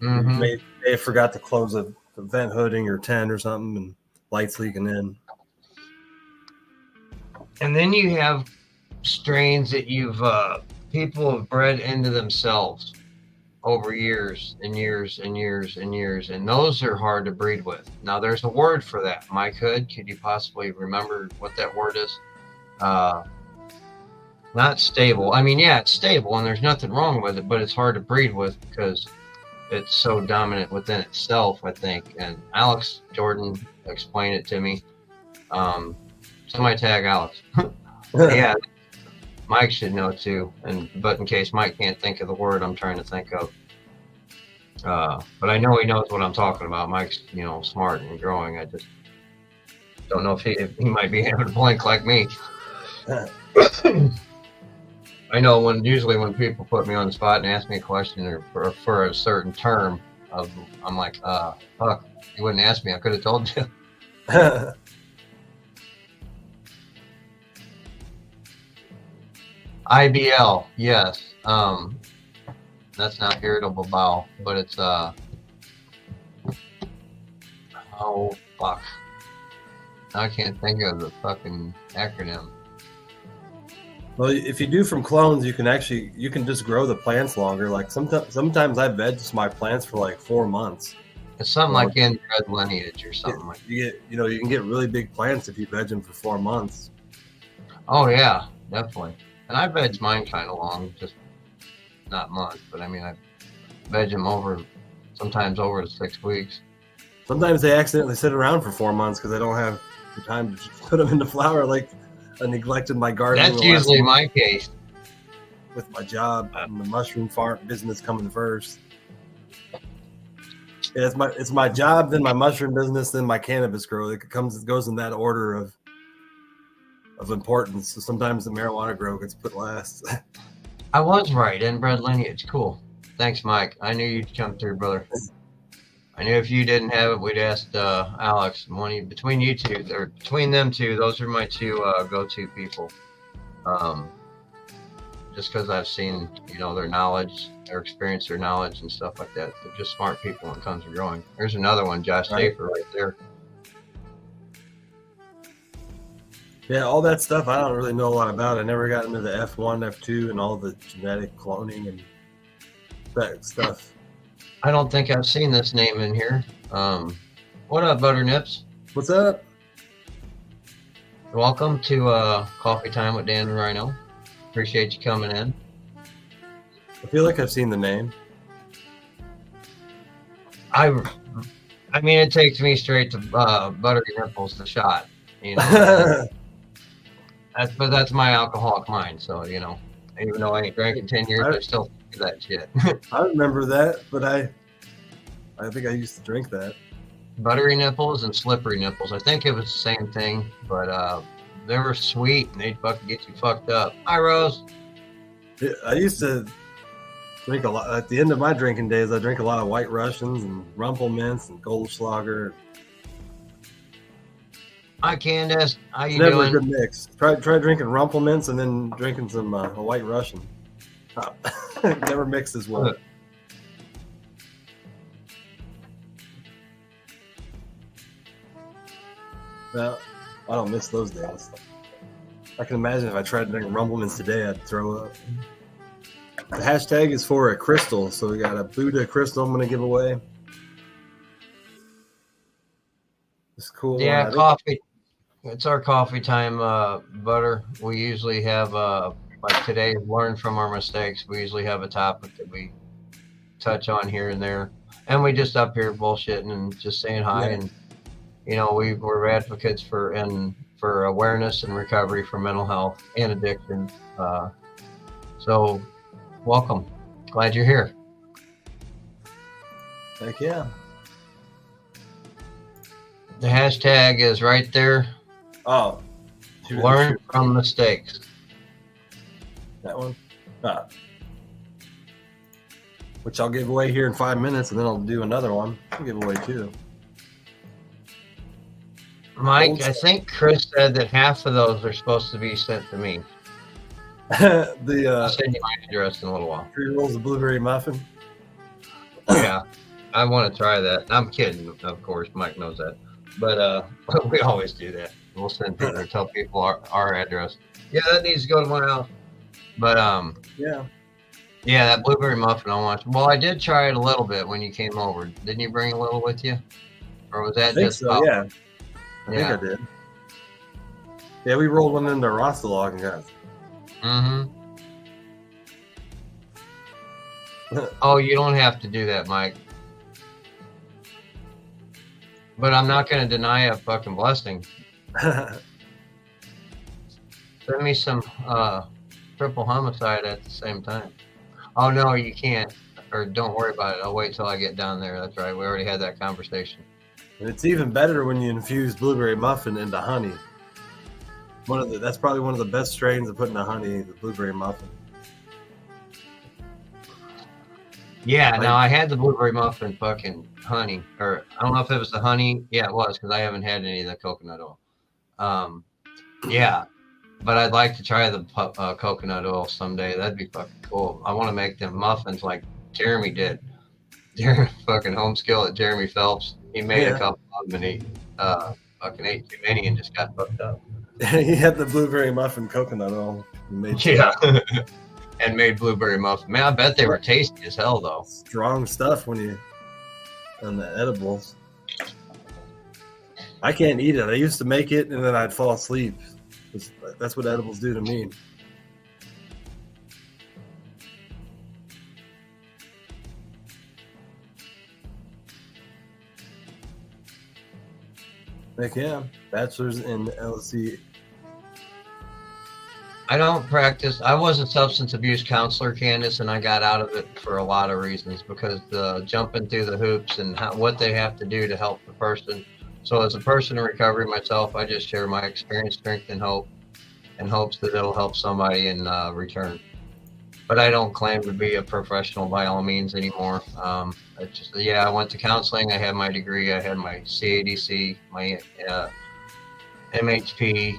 you may have forgot to close a vent hooding or tent or something, and lights leaking in. And then you have strains that people have bred into themselves over years and years and years and years, and those are hard to breed with. Now, there's a word for that. Mike Hood, could you possibly remember what that word is? Not stable. I mean, yeah, it's stable, and there's nothing wrong with it, but it's hard to breed with because it's so dominant within itself, I think. And Alex Jordan explained it to me. Somebody tag Alex. Yeah, Mike should know too. But in case Mike can't think of the word I'm trying to think of, but I know he knows what I'm talking about. Mike's, smart and growing. I just don't know if he might be having a blank like me. I know usually when people put me on the spot and ask me a question or for a certain term, I'm like, fuck, you wouldn't ask me. I could have told you. IBL, yes. That's not irritable bowel, but it's oh fuck. I can't think of the fucking acronym. Well, if you do from clones, you can just grow the plants longer. Like sometimes I veg my plants for like 4 months. It's something like inbred lineage or something like that. You can get really big plants if you veg them for 4 months. Oh yeah, definitely. And I veg mine kind of long, just not months, but I mean I veg them sometimes over 6 weeks. Sometimes they accidentally sit around for 4 months because they don't have the time to just put them into flower. Like I neglected my garden. That's usually my case. With my job and the mushroom farm business coming first. Yeah, it's my job, then my mushroom business, then my cannabis grow. It goes in that order of importance. So sometimes the marijuana grow gets put last. I was right, inbred lineage. Cool. Thanks, Mike. I knew you'd come through, brother. I knew if you didn't have it, we'd ask Alex. Between you two, or between them two, those are my two go-to people. Just because I've seen, their knowledge, their experience, their knowledge, and stuff like that. They're just smart people when it comes to growing. There's another one, Josh Schaefer, right there. Yeah, all that stuff I don't really know a lot about. I never got into the F1, F2, and all the genetic cloning and that stuff. I don't think I've seen this name in here. What up, Butternips? What's up? Welcome to Coffee Time with Dan Rhino. Appreciate you coming in. I feel like I've seen the name. I mean, it takes me straight to Buttery Nipples, the shot. That's my alcoholic mind. So even though I ain't drank in 10 years, I still do that shit. I remember that, but I think I used to drink that. Buttery nipples and slippery nipples. I think it was the same thing, but they were sweet and they'd fucking get you fucked up. Hi, Rose. Yeah, I used to drink a lot. At the end of my drinking days, I drank a lot of White Russians and Rumpelmints and Goldschlager. Hi, Candace. How you Never doing? a good mix. Try drinking Rumpelmints and then drinking some White Russian. Never mixed as well. Well, I don't miss those days. I can imagine if I tried to drink Rumpelmints today, I'd throw up. The hashtag is for a crystal, so we got a Buddha crystal I'm going to give away. It's cool. Yeah, coffee. It's our coffee time, butter. We usually have, like today, learn from our mistakes. We usually have a topic that we touch on here and there. And we just up here bullshitting and just saying hi. Yeah. And, we're advocates for awareness and recovery for mental health and addiction. So welcome. Glad you're here. Heck yeah. The hashtag is right there. Oh. Learn from mistakes. That one? Which I'll give away here in 5 minutes, and then I'll do another one. I'll give away 2. Mike, I think Chris said that half of those are supposed to be sent to me. I'll send you my address in a little while. 3 rolls of blueberry muffin. Yeah, I want to try that. I'm kidding, of course. Mike knows that. But we always do that. We'll send people or tell people our address. Yeah, that needs to go to my house. But yeah, that blueberry muffin I want. Well, I did try it a little bit when you came over. Didn't you bring a little with you, or was that just? So, yeah, I think I did. Yeah, we rolled one into Rostalog and got. Oh, you don't have to do that, Mike. But I'm not going to deny a fucking blessing. Send me some triple homicide at the same time. Oh, no, you can't. Or don't worry about it. I'll wait till I get down there. That's right. We already had that conversation. And it's even better when you infuse blueberry muffin into honey. That's probably one of the best strains of putting a honey, the blueberry muffin. Yeah, Like- now I had the blueberry muffin fucking honey, or I don't know if it was the honey. Yeah, it was because I haven't had any of the coconut oil. Yeah, but I'd like to try the coconut oil someday. That'd be fucking cool. I want to make them muffins like Jeremy did. Jeremy fucking home skill at Jeremy Phelps. He made a couple of them and he fucking ate too many and just got fucked up. He had the blueberry muffin coconut oil. He made Yeah. And made blueberry muffin. Man, I bet they were tasty as hell though. strong stuff when you on the edibles. I can't eat it. I used to make it and then I'd fall asleep. That's what edibles do to me. Heck yeah, bachelor's in LC. I don't practice. I was a substance abuse counselor, Candace, and I got out of it for a lot of reasons because the jumping through the hoops and what they have to do to help the person. So as a person in recovery myself, I just share my experience, strength, and hope, in hopes that it'll help somebody in return. But I don't claim to be a professional by all means anymore. It's just, yeah, I went to counseling. I had my degree. I had my CADC, my MHP,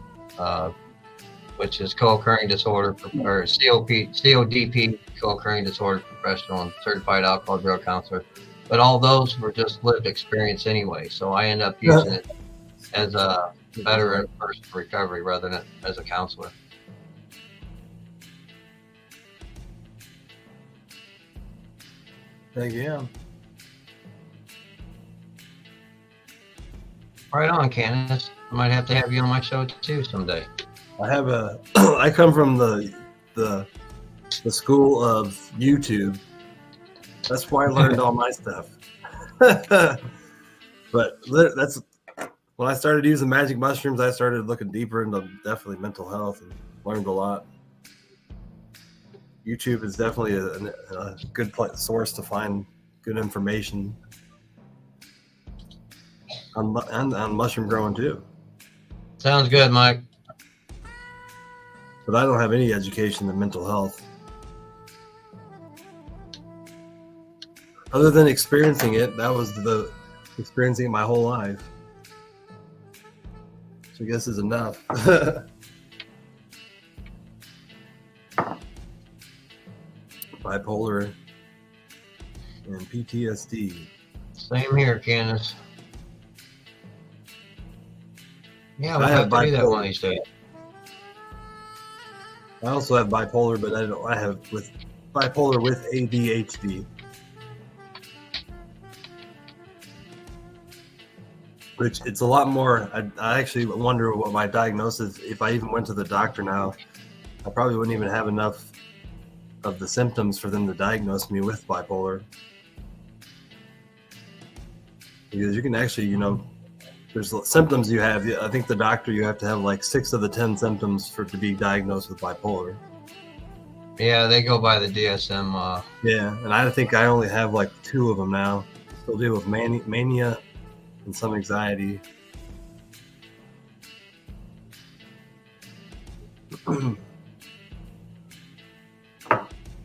which is co-occurring disorder, or CODP, co-occurring disorder professional and certified alcohol drug counselor. But all those were just lived experience anyway. So I end up using it as a veteran person for recovery rather than as a counselor. Heck yeah. Right on, Candace. I might have to have you on my show too someday. I have I come from the school of YouTube. That's where I learned all my stuff. But that's when I started using magic mushrooms. I started looking deeper into definitely mental health and learned a lot. YouTube is definitely a good source to find good information on mushroom growing too. Sounds good, Mike. But I don't have any education in mental health. Other than experiencing it, that was the experiencing it my whole life. So I guess is enough. Bipolar and PTSD. Same here, Candace. Yeah, we'll I have have to do that bipolar. one of these days. I also have bipolar, but I have with bipolar with ADHD. Which it's a lot more. I actually wonder what my diagnosis. If I even went to the doctor now, I probably wouldn't even have enough of the symptoms for them to diagnose me with bipolar. Because you can actually, there's symptoms you have. I think the doctor, you have to have like 6 of the 10 symptoms to be diagnosed with bipolar. Yeah, they go by the DSM. Yeah, and I think I only have like 2 of them now. Still deal with mania and some anxiety.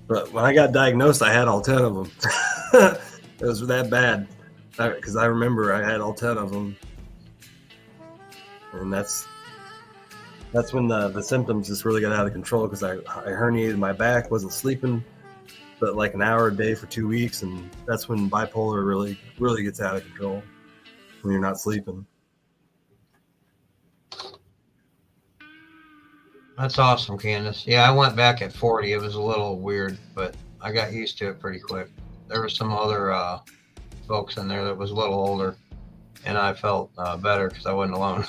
But when I got diagnosed, I had all 10 of them. It was that bad. Because I remember I had all 10 of them. And that's when the symptoms just really got out of control, because I herniated my back, wasn't sleeping but like an hour a day for 2 weeks, and that's when bipolar really gets out of control, when you're not sleeping. That's awesome, Candace. Yeah, I went back at 40. It was a little weird, but I got used to it pretty quick. There were some other folks in there that was a little older, and I felt better because I wasn't alone.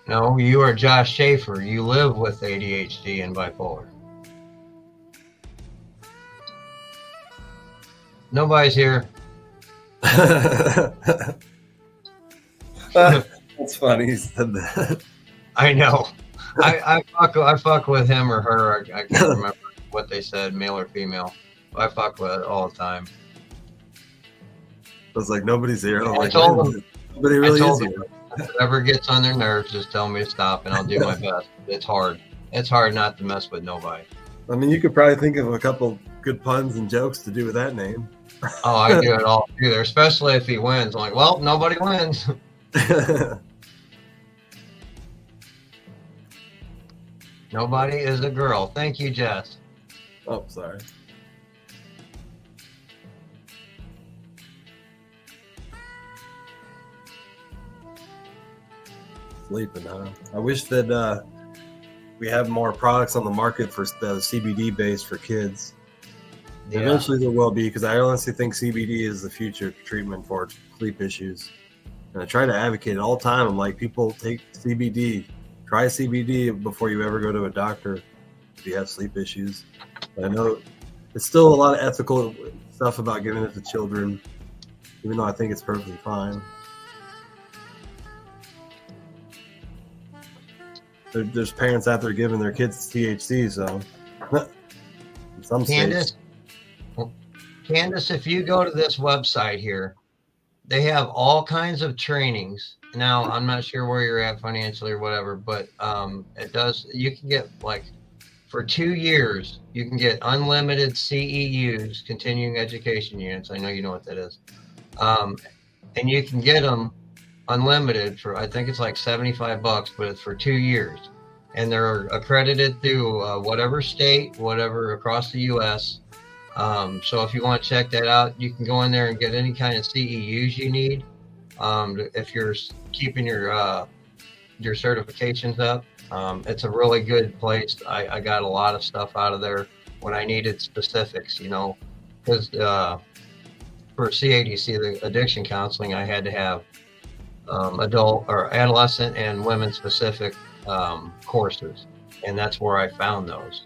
No, you are Josh Schaefer. You live with ADHD and bipolar. Nobody's here. That's funny you said that. I know. I fuck with him or her. I can't remember what they said, male or female. I fuck with it all the time. I was like, nobody's here. I'm I like, told them. nobody really is here. Whatever gets on their nerves, just tell me to stop and I'll do my best. It's hard. It's hard not to mess with nobody. I mean, you could probably think of a couple good puns and jokes to do with that name. Oh, I do it all either, especially if he wins. I'm like, well, nobody wins. Nobody is a girl. Thank you, Jess. Oh, sorry. Sleeping, huh? I wish that we have more products on the market for the CBD base for kids. Yeah. Eventually there will be, because I honestly think CBD is the future treatment for sleep issues. And I try to advocate it all the time. I'm like, people take CBD. Try CBD before you ever go to a doctor if you have sleep issues. But I know it's still a lot of ethical stuff about giving it to children, even though I think it's perfectly fine. There's parents out there giving their kids THC, so in some states. Candace, if you go to this website here, they have all kinds of trainings. Now, I'm not sure where you're at financially or whatever, but it does. You can get like for 2 years, you can get unlimited CEUs, continuing education units. I know you know what that is, and you can get them unlimited for, I think it's like $75, but it's for 2 years, and they're accredited through whatever state, whatever across the U.S. So if you want to check that out, you can go in there and get any kind of CEUs you need. If you're keeping your certifications up, it's a really good place. I got a lot of stuff out of there when I needed specifics, you know, because for CADC, the addiction counseling, I had to have adult or adolescent and women specific courses, and that's where I found those.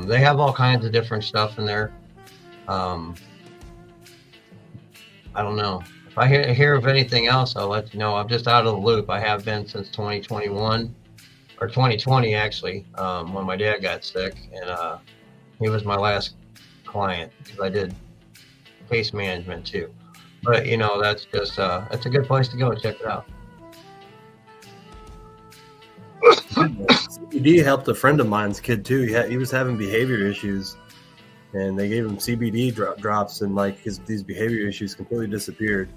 They have all kinds of different stuff in there. I don't know. If I hear of anything else, I'll let you know. I'm just out of the loop. I have been since 2021 or 2020 actually, when my dad got sick, and he was my last client because I did case management too. But you know, that's just it's a good place to go. Check it out. CBD helped a friend of mine's kid too. He was having behavior issues, and they gave him CBD drops, and like these behavior issues completely disappeared.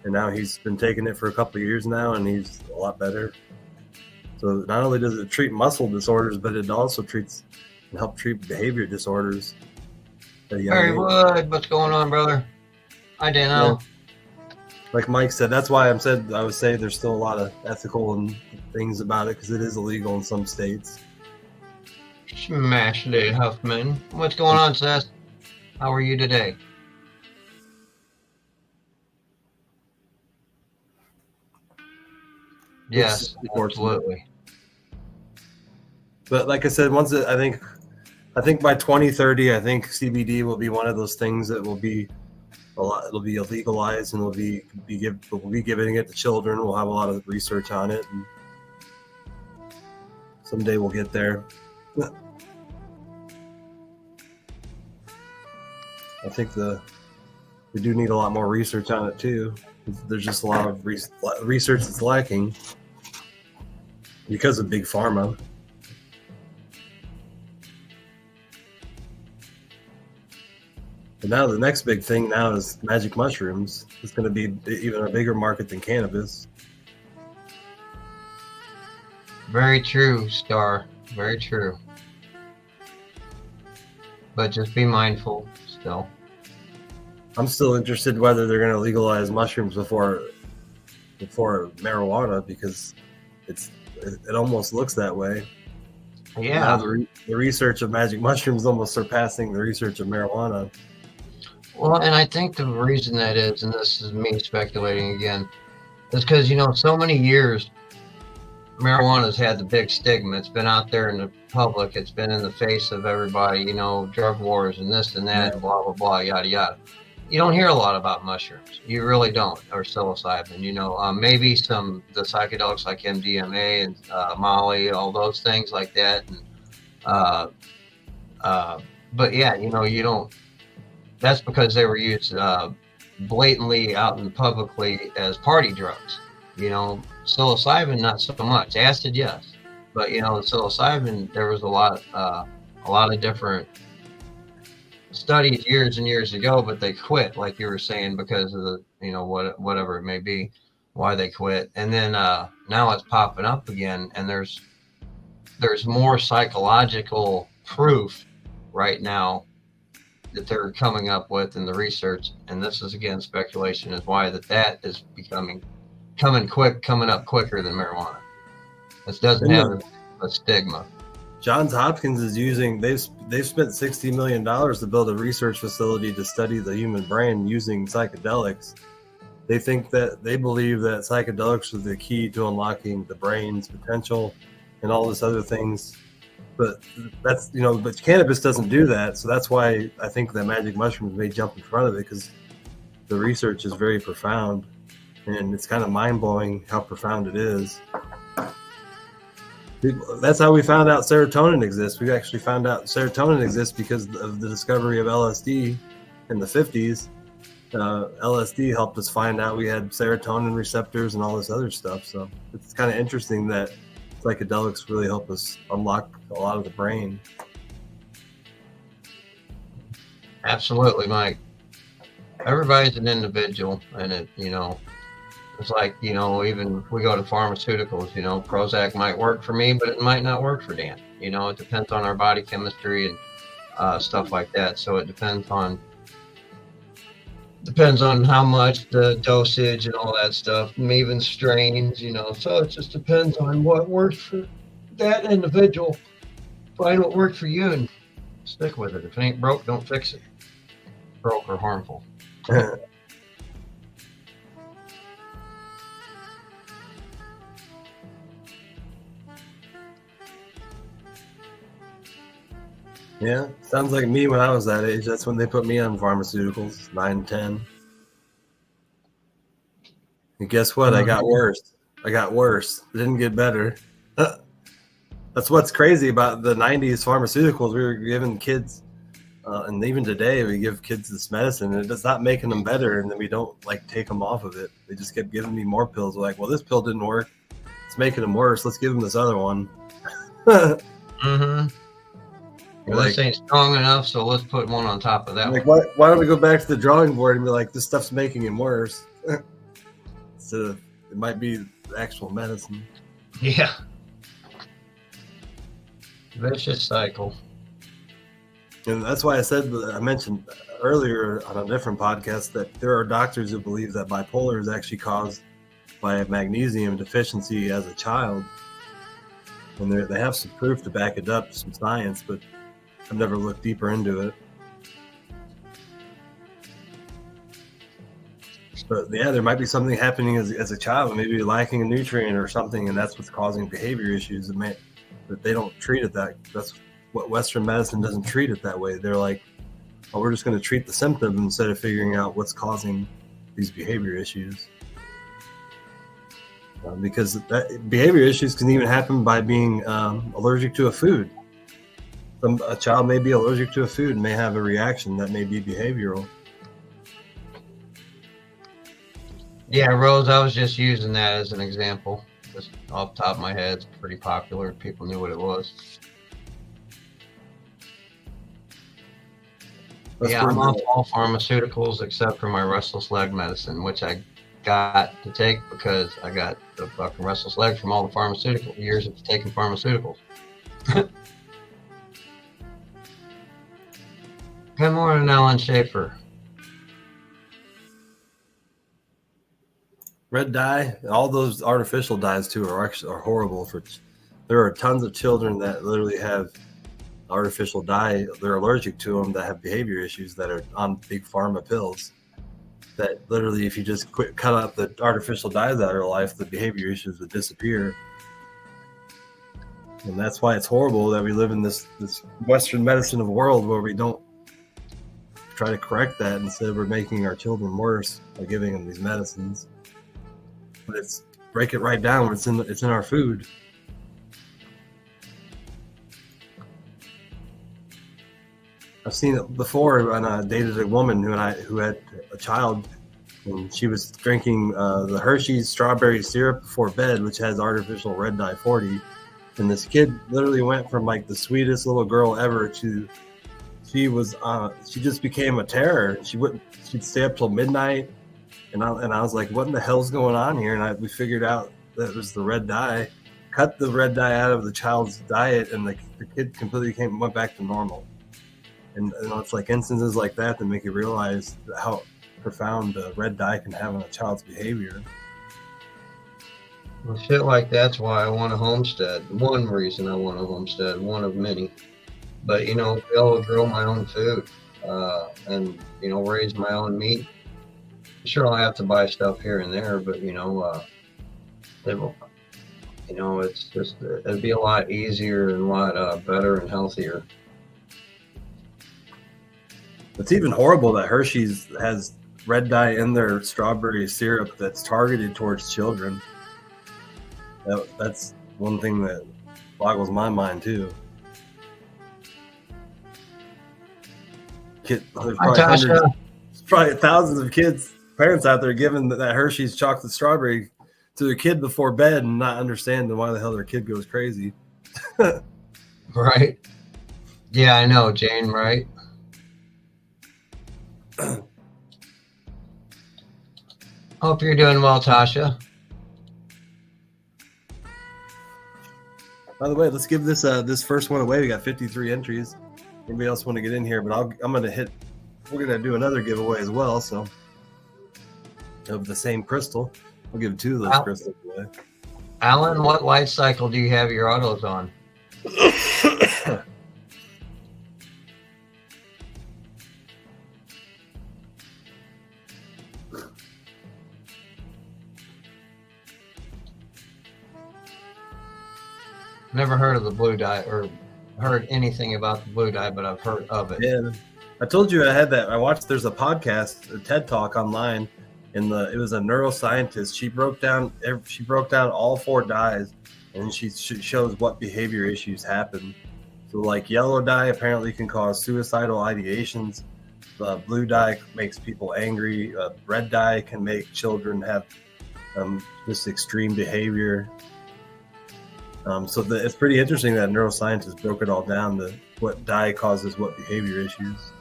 And now he's been taking it for a couple of years now, and he's a lot better. So not only does it treat muscle disorders, but it also treats and help treat behavior disorders. Very good. What's going on, brother? Hi, Dano. Yeah. Like Mike said, that's why I would say there's still a lot of ethical and things about it because it is illegal in some states. Smashley Huffman. What's going on, Seth? How are you today? Yes, absolutely. But like I said, I think by 2030, I think CBD will be one of those things that will be a lot. It'll be legalized, and we'll be giving it to children. We'll have a lot of research on it, and someday we'll get there. I think we do need a lot more research on it too. There's just a lot of research that's lacking because of big pharma. But now the next big thing now is magic mushrooms. It's going to be even a bigger market than cannabis. Very true, Star. Very true. But just be mindful still. I'm still interested whether they're going to legalize mushrooms before marijuana, because it almost looks that way. Yeah. Now the research of magic mushrooms almost surpassing the research of marijuana. Well, and I think the reason that is, and this is me speculating again, is because, you know, so many years marijuana's had the big stigma. It's been out there in the public. It's been in the face of everybody, you know, drug wars and this and that, and blah, blah, blah, yada, yada. You don't hear a lot about mushrooms. You really don't, or psilocybin. You know, maybe the psychedelics like MDMA and Molly, all those things like that. And but yeah, you know, you don't. That's because they were used blatantly out and publicly as party drugs. You know, psilocybin not so much. Acid, yes, but you know, psilocybin there was a lot a lot of different studies years and years ago, but they quit, like you were saying, because of the, whatever it may be, why they quit. And then now it's popping up again, and there's more psychological proof right now that they're coming up with in the research. And this is, again, speculation, is why that is coming up quicker than marijuana. This doesn't have a stigma. Johns Hopkins is using, they've spent $60 million to build a research facility to study the human brain using psychedelics. They believe that psychedelics are the key to unlocking the brain's potential and all this other things. But but cannabis doesn't do that. So that's why I think that magic mushrooms may jump in front of it, because the research is very profound, and it's kind of mind blowing how profound it is. That's how we found out serotonin exists. We actually found out serotonin exists because of the discovery of LSD in the 50s. LSD helped us find out we had serotonin receptors and all this other stuff. So it's kind of interesting that psychedelics really help us unlock a lot of the brain. Absolutely, Mike. Everybody's an individual, and it's like, even we go to pharmaceuticals, Prozac might work for me, but it might not work for Dan. It depends on our body chemistry and stuff like that. So it depends on how much, the dosage and all that stuff, and even strains, so it just depends on what works for that individual. Find what works for you and stick with it. If it ain't broke, don't fix it. Broke or harmful. Yeah, sounds like me when I was that age. That's when they put me on pharmaceuticals, 9, 10. And guess what? I got worse. It didn't get better. That's what's crazy about the 90s pharmaceuticals. We were giving kids, and even today, we give kids this medicine, and it's not making them better, and then we don't take them off of it. They just kept giving me more pills. We're like, well, this pill didn't work. It's making them worse. Let's give them this other one. Mm-hmm. Well, this ain't strong enough, so let's put one on top of that one. Why don't we go back to the drawing board and be like, this stuff's making him worse? Instead of, it might be the actual medicine. Yeah. Vicious cycle. And that's why I mentioned earlier on a different podcast that there are doctors who believe that bipolar is actually caused by a magnesium deficiency as a child. And they have some proof to back it up, some science, but I've never looked deeper into it. But yeah, there might be something happening as a child, maybe lacking a nutrient or something, and that's what's causing behavior issues. But they don't treat it that's what Western medicine doesn't treat it that way. They're like, oh, we're just going to treat the symptom instead of figuring out what's causing these behavior issues. Because behavior issues can even happen by being allergic to a food. A child may be allergic to a food and may have a reaction that may be behavioral. Yeah, Rose, I was just using that as an example. Just off the top of my head, it's pretty popular. People knew what it was. I'm off all pharmaceuticals except for my restless leg medicine, which I got to take because I got the fucking restless leg from all the pharmaceutical years of taking pharmaceuticals. Good morning, Alan Schaefer. Red dye, all those artificial dyes too are horrible. There are tons of children that literally have artificial dye. They're allergic to them, that have behavior issues, that are on big pharma pills. That literally, if you just cut out the artificial dyes out of their life, the behavior issues would disappear. And that's why it's horrible that we live in this Western medicine of world where we don't try to correct that. Instead, we're making our children worse by giving them these medicines. But it's break it right down. It's in our food. I've seen it before when I dated a woman who had a child, and she was drinking the Hershey's strawberry syrup before bed, which has artificial red dye 40, And this kid literally went from like the sweetest little girl ever to she just became a terror. She'd stay up till midnight, and I was like, what in the hell's going on here? And we figured out that it was the red dye. Cut the red dye out of the child's diet, and the kid completely went back to normal. And it's like instances like that that make you realize how profound red dye can have on a child's behavior. Well, shit like that's why I want a homestead. One reason I want a homestead, one of many. But, you know, be able to grow my own food and, you know, raise my own meat. Sure, I'll have to buy stuff here and there, but, you know, it's just, it'd be a lot easier and a lot better and healthier. It's even horrible that Hershey's has red dye in their strawberry syrup that's targeted towards children. That's one thing that boggles my mind too. There's probably thousands of parents out there giving that Hershey's chocolate strawberry to their kid before bed and not understanding why the hell their kid goes crazy. Right. Yeah, I know, Jane, right? Hope you're doing well, Tasha. By the way, let's give this first one away. We got 53 entries. Anybody else want to get in here? But we're gonna do another giveaway as well. So of the same crystal, we'll give 2 of those crystals away. Alan, what life cycle do you have your autos on? Never heard of the blue dye or heard anything about the blue dye, but I've heard of it. Yeah, I told you I had that. I watched. There's a podcast, a TED Talk online, and it was a neuroscientist. She broke down all 4 dyes, and she shows what behavior issues happen. So, like yellow dye apparently can cause suicidal ideations. Blue dye makes people angry. Red dye can make children have this extreme behavior. It's pretty interesting that neuroscientists broke it all down to what dye causes what behavior issues.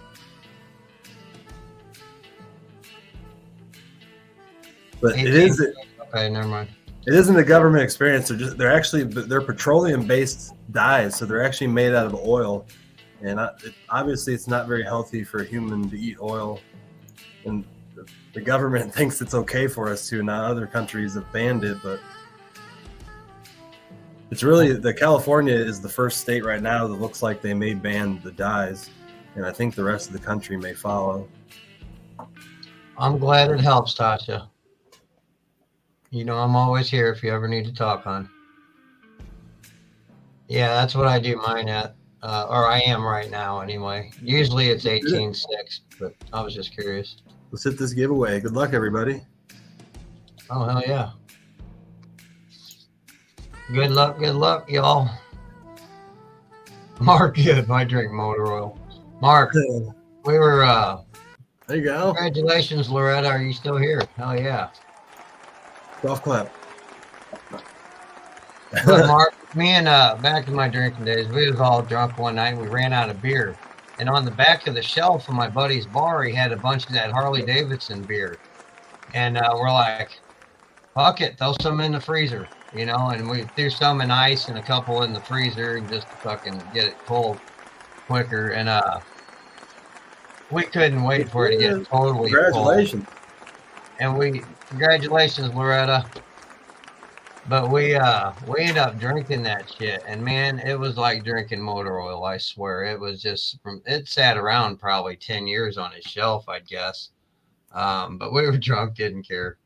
But it is. Okay, never mind. It isn't a government experience. They're petroleum-based dyes, so they're actually made out of oil, and obviously it's not very healthy for a human to eat oil. And the government thinks it's okay for us to. Now other countries have banned it, but. It's really California is the first state right now that looks like they may ban the dyes, and I think the rest of the country may follow. I'm glad it helps, Tasha. You know, I'm always here if you ever need to talk, hon. Yeah, that's what I do mine at, or I am right now anyway. Usually it's 18.6, but I was just curious. Let's hit this giveaway. Good luck, everybody. Oh, hell yeah. Good luck, y'all. Mark, good. I drink motor oil. Mark, we were, there you go. Congratulations, Loretta. Are you still here? Hell yeah. Golf clap. But Mark, me and, back in my drinking days, we was all drunk one night. We ran out of beer. And on the back of the shelf of my buddy's bar, he had a bunch of that Harley Davidson beer. And we're like, fuck it, throw some in the freezer. You know, and we threw some in ice and a couple in the freezer just to fucking get it cold quicker. And we couldn't wait for it to get totally Congratulations. cold. And congratulations, Loretta. But we ended up drinking that shit. And man, it was like drinking motor oil, I swear. It was just it sat around probably 10 years on his shelf, I'd guess. But we were drunk, didn't care.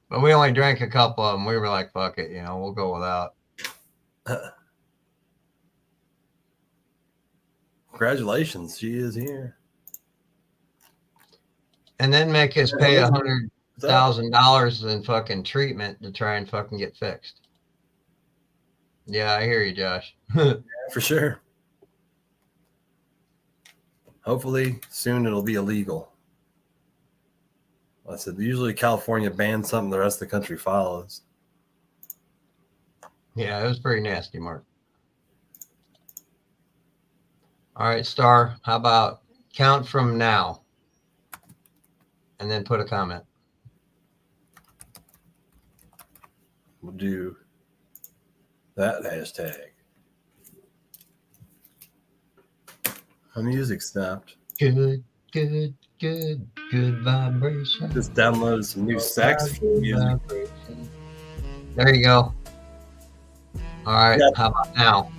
But we only drank a couple of them. We were like, fuck it, you know, we'll go without. Congratulations, she is here. And then make us pay $100,000 in fucking treatment to try and fucking get fixed. Yeah, I hear you, Josh. Yeah, for sure. Hopefully soon it'll be illegal. I said, usually California bans something, the rest of the country follows. Yeah, it was pretty nasty, Mark. All right, Star, how about count from now and then put a comment? We'll do that hashtag. My music stopped. Good vibration. Just downloaded some new saxophone music. There you go. All right, Yeah. how about now?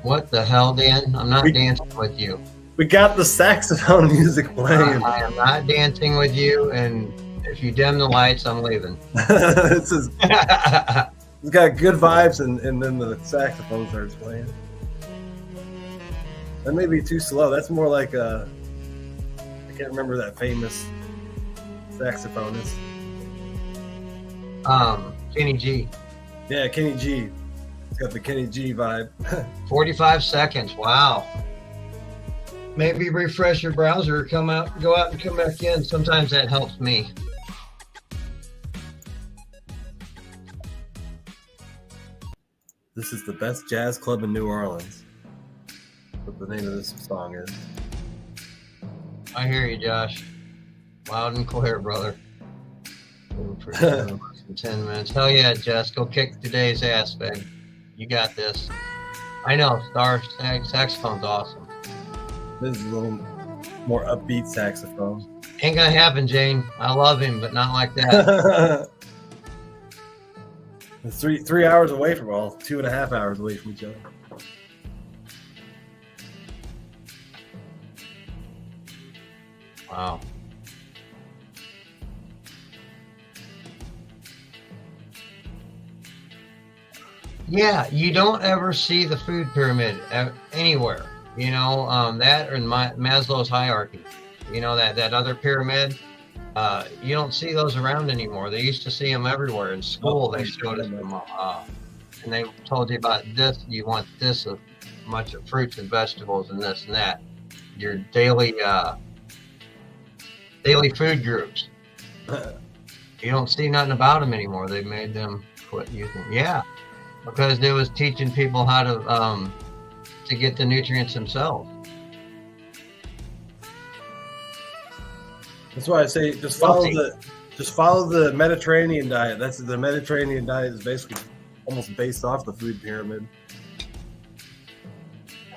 What the hell, Dan? I'm not dancing with you. We got the saxophone music playing. I am not dancing with you, and if you dim the lights, I'm leaving. It's got good vibes, and then the saxophone starts playing. That may be too slow. That's more like I can't remember that famous saxophonist. Kenny G. Yeah, Kenny G. It's got the Kenny G vibe. 45 seconds. Wow. Maybe refresh your browser, go out and come back in. Sometimes that helps me. This is the best jazz club in New Orleans. What the name of this song is. I hear you, Josh. Loud and clear, brother. For 10 minutes. Hell yeah, Jess. Go kick today's ass, babe. You got this. I know. Star saxophone's awesome. This is a little more upbeat saxophone. Ain't gonna happen, Jane. I love him, but not like that. It's 3 hours away from 2.5 hours away from each other. Wow. Yeah, you don't ever see the food pyramid anywhere. You know, that or Maslow's hierarchy. You know, that other pyramid. You don't see those around anymore. They used to see them everywhere. In school, they showed us them. And they told you about this. You want this much of fruits and vegetables and this and that. Your daily food groups. You don't see nothing about them anymore. They made them quit using. Yeah, because it was teaching people how to get the nutrients themselves. That's why I say just follow the Mediterranean diet. That's the Mediterranean diet is basically almost based off the food pyramid.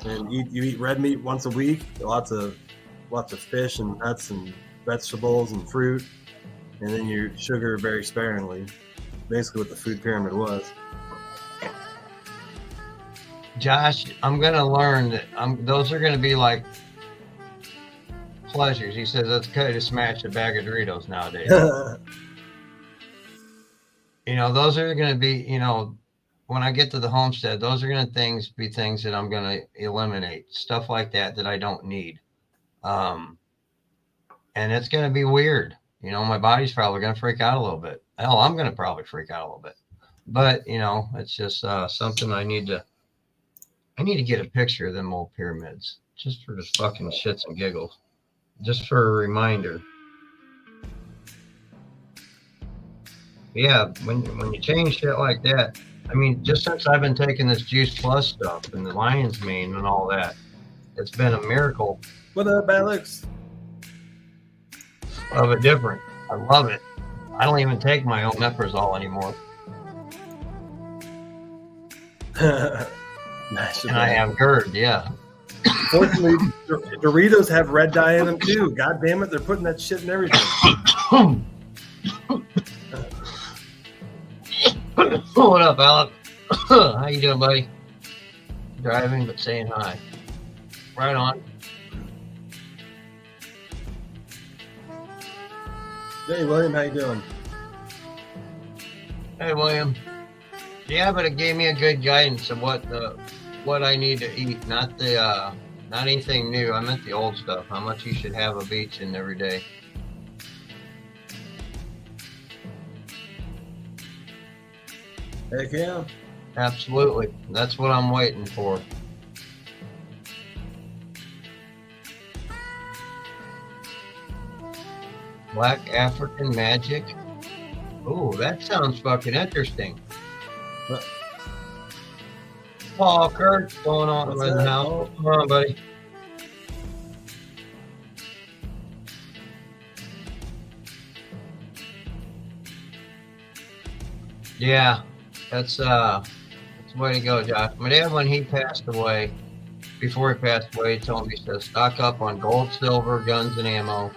And you eat red meat once a week, lots of fish and nuts and vegetables and fruit, and then you sugar very sparingly. Basically, what the food pyramid was. Josh, I'm gonna learn that those are gonna be like pleasures. He says it's okay to smash a bag of Doritos nowadays. You know, those are going to be, you know, when I get to the homestead, those are going to be things that I'm going to eliminate. Stuff like that I don't need. And it's going to be weird. You know, my body's probably going to freak out a little bit. Hell, I'm going to probably freak out a little bit. But, you know, it's just something I need to get a picture of them old pyramids just for just fucking shits and giggles. Just for a reminder. Yeah, when you change shit like that, I mean, just since I've been taking this Juice Plus stuff and the lion's mane and all that, it's been a miracle. What up, Alex? Of a different. I love it. I don't even take my own Meprazole anymore. Nice. And I have GERD, yeah. Fortunately, Doritos have red dye in them too. God damn it, they're putting that shit in everything. What up, Alec? How you doing, buddy? Driving, but saying hi. Right on. Hey, William, how you doing? Hey, William. Yeah, but it gave me a good guidance of what I need to eat, not anything new. I meant the old stuff. How much you should have of each and every day. Heck yeah. Absolutely. That's what I'm waiting for. Black African magic. Oh, that sounds fucking interesting. What? Paul Kurt's going on What's in the that, house. Paul? Come on, buddy. Yeah, that's the way to go, Josh. My dad, when he passed away, before he passed away, he told me, he says, stock up on gold, silver, guns, and ammo.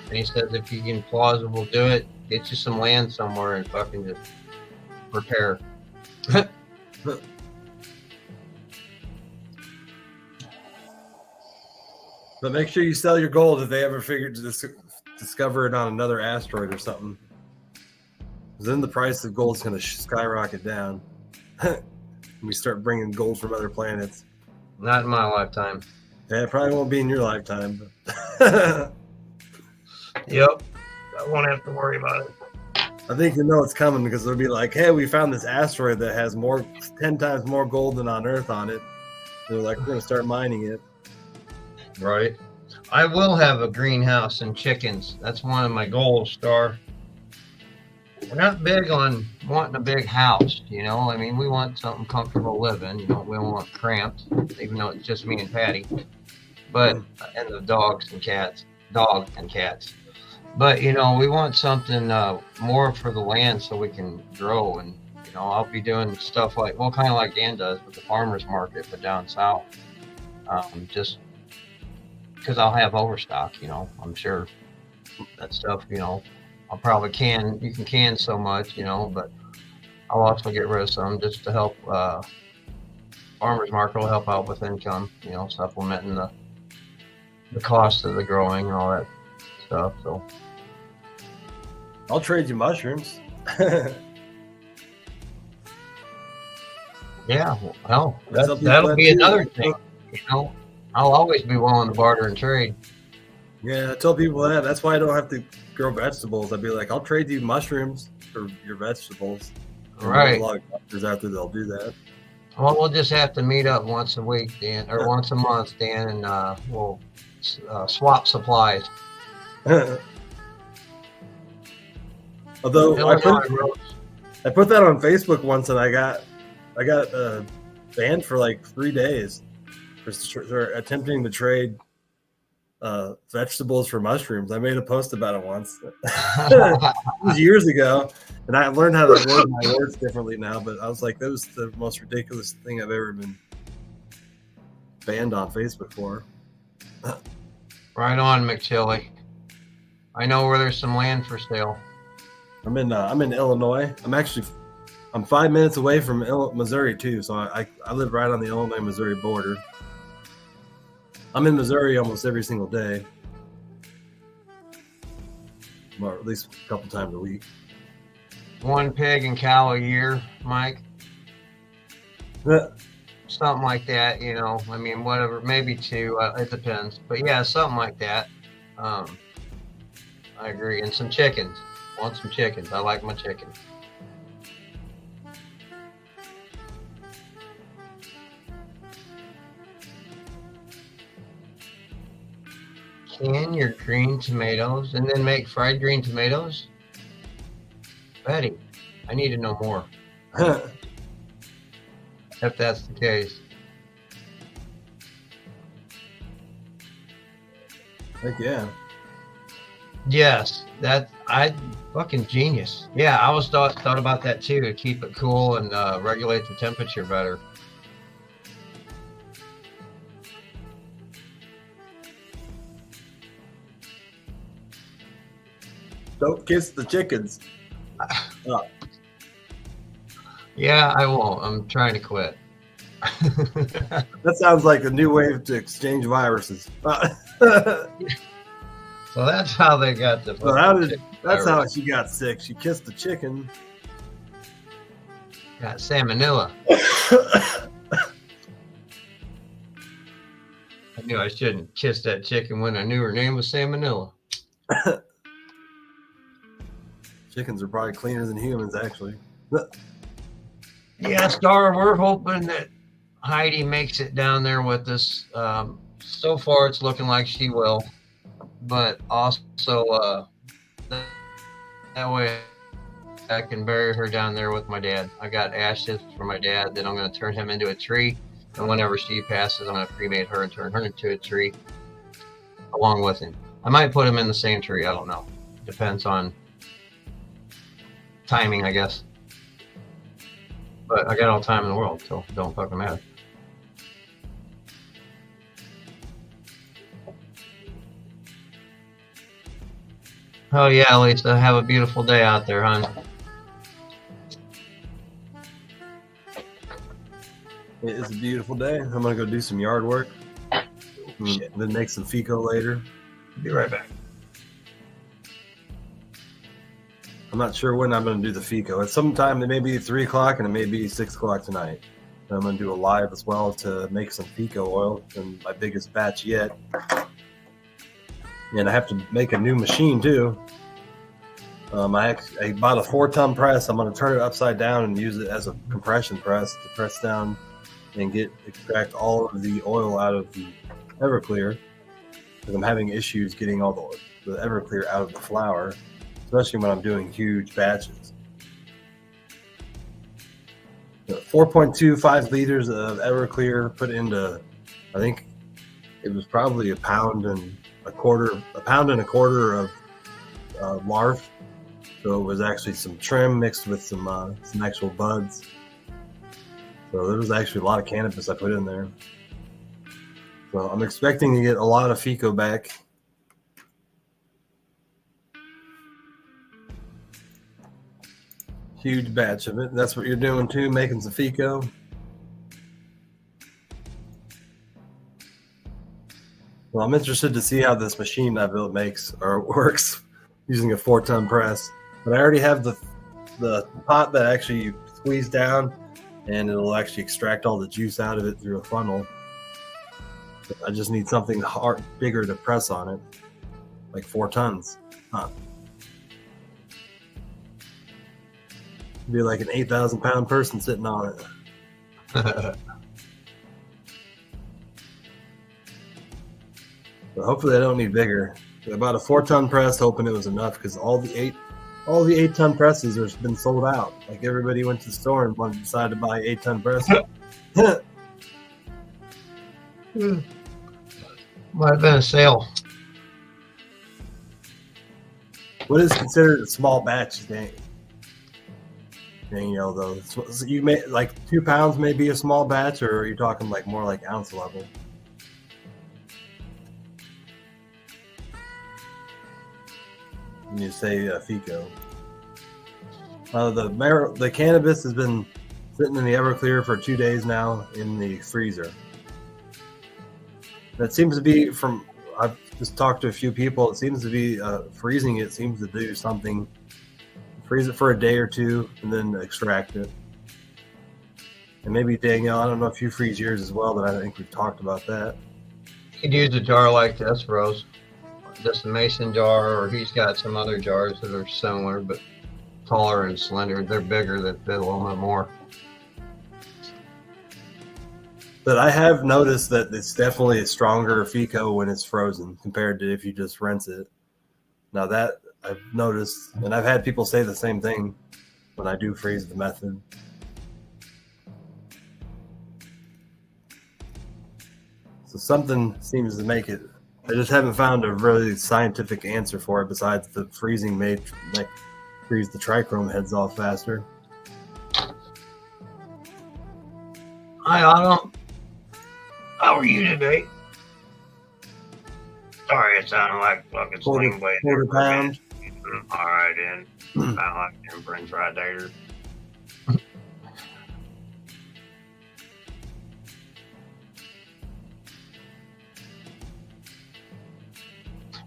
And he says, if you can plausible do it, get you some land somewhere and fucking just prepare. But make sure you sell your gold if they ever figure to discover it on another asteroid or something. 'Cause then the price of gold is going to skyrocket down. We start bringing gold from other planets. Not in my lifetime. Yeah, it probably won't be in your lifetime. But Yep. I won't have to worry about it. I think you know it's coming because they'll be like, hey, we found this asteroid that has 10 times more gold than on Earth on it. They're like, we're going to start mining it. Right. I will have a greenhouse and chickens. That's one of my goals, Star. We're not big on wanting a big house, you know. I mean, we want something comfortable living. You know, we don't want cramped, even though it's just me and Patty. But and the dogs and cats. But you know, we want something more for the land so we can grow. And you know, I'll be doing stuff like, well, kind of like Dan does with the farmers market, but down south. Just because I'll have overstock, you know. I'm sure that stuff, you know, I'll probably you can can so much, you know, but I'll also get rid of some just to help. Farmers market will help out with income, you know, supplementing the cost of the growing and all that stuff. So I'll trade you mushrooms. yeah, well, Some people that'll have be too. another thing, you know. I'll always be willing to barter and trade. Yeah, I tell people that. That's why I don't have to grow vegetables. I'd be like, I'll trade you mushrooms for your vegetables. And Right. there's a lot of doctors out there that'll do that. Well, we'll just have to meet up once a week, Dan, or once a month, Dan, and we'll swap supplies. Although I Illinois roads. put that on Facebook once, and I got banned for like 3 days for attempting to trade vegetables for mushrooms. I made a post about it once. It was years ago, and I learned how to word my words differently now. But I was like, that was the most ridiculous thing I've ever been banned on Facebook for. Right on, McChilly. I know where there's some land for sale. I'm in Illinois. I'm 5 minutes away from Missouri too, so I live right on the Illinois-Missouri border. I'm in Missouri almost every single day, or at least a couple times a week. 1 pig and cow a year, Mike. Something like that, you know. I mean, whatever, maybe 2. It depends, but yeah, something like that. I agree. And some chickens. Want some chickens? I like my chicken. Can your green tomatoes and then make fried green tomatoes? Betty, I need to know more if that's the case. Heck yeah. Yes, I fucking genius. Yeah, I always thought about that too, to keep it cool and regulate the temperature better. Don't kiss the chickens. Yeah, I won't. I'm trying to quit. That sounds like a new way to exchange viruses. So that's how they got the. That's how she got sick. She kissed the chicken. Got salmonella. I knew I shouldn't kiss that chicken when I knew her name was Salmonella. Chickens are probably cleaner than humans, actually. Yeah, Star, we're hoping that Heidi makes it down there with us. So far, it's looking like she will, but also that way back and bury her down there with my dad. I got ashes for my dad. Then I'm going to turn him into a tree. And whenever she passes, I'm going to cremate her and turn her into a tree along with him. I might put him in the same tree. I don't know. Depends on timing, I guess. But I got all the time in the world, so don't fucking matter. Oh yeah, Lisa, have a beautiful day out there, hon. It is a beautiful day. I'm gonna go do some yard work. And then make some FICO later. Be right back. I'm not sure when I'm going to do the FICO. At some time, it may be 3 o'clock and it may be 6 o'clock tonight. And I'm going to do a live as well to make some FICO oil, and my biggest batch yet. And I have to make a new machine too. I bought a 4-ton press. I'm going to turn it upside down and use it as a compression press to press down and extract all of the oil out of the Everclear, because I'm having issues getting all the Everclear out of the flour, especially when I'm doing huge batches. 4.25 liters of Everclear put into, I think it was probably a pound and a quarter of larf. So it was actually some trim mixed with some actual buds. So there was actually a lot of cannabis I put in there. So I'm expecting to get a lot of FICO back. Huge batch of it. That's what you're doing too, making some FICO. Well, I'm interested to see how this machine I built works using a 4-ton press. But I already have the pot that actually you squeeze down, and it'll actually extract all the juice out of it through a funnel. I just need something bigger to press on it, like 4 tons. Be like an 8,000-pound person sitting on it. But hopefully I don't need bigger. About a 4-ton press, hoping it was enough, because all the 8-ton presses have been sold out. Like everybody went to the store and decided to buy 8-ton press. Might have been a sale. What is considered a small batch, Danielle, though? So you may, like 2 pounds may be a small batch, or are you talking like more like ounce level? When you say FICO. The cannabis has been sitting in the Everclear for 2 days now in the freezer. That seems to be I've just talked to a few people, it seems to be freezing it seems to do something. Freeze it for a day or two and then extract it. And maybe Danielle, I don't know if you freeze yours as well, but I think we've talked about that. You could use a jar like this, Rose. Just a mason jar, or he's got some other jars that are similar but taller and slender. They're bigger, that fit a little bit more. But I have noticed that it's definitely a stronger FICO when it's frozen compared to if you just rinse it. Now that I've noticed, and I've had people say the same thing when I do freeze the method. So something seems to make it. I just haven't found a really scientific answer for it besides the freezing freeze the trichrome heads off faster. Hi, Autumn. How are you today? Sorry, it sounded like fucking swing blade. Quarter pound. All right, then. Sound like them French fry taters.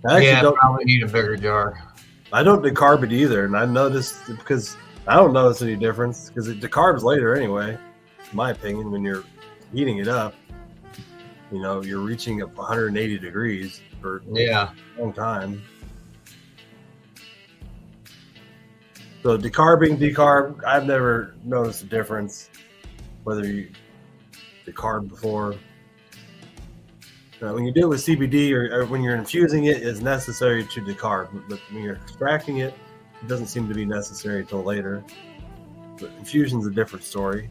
I probably need a bigger jar. I don't decarb it either, and I noticed because I don't notice any difference because it decarbs later anyway. In my opinion, when you're heating it up, you're reaching up 180 degrees for a long time. So decarb, I've never noticed a difference whether you decarb before. When you do it with CBD or when you're infusing it, it's necessary to decarb. But when you're extracting it, It doesn't seem to be necessary until later. But infusion's a different story.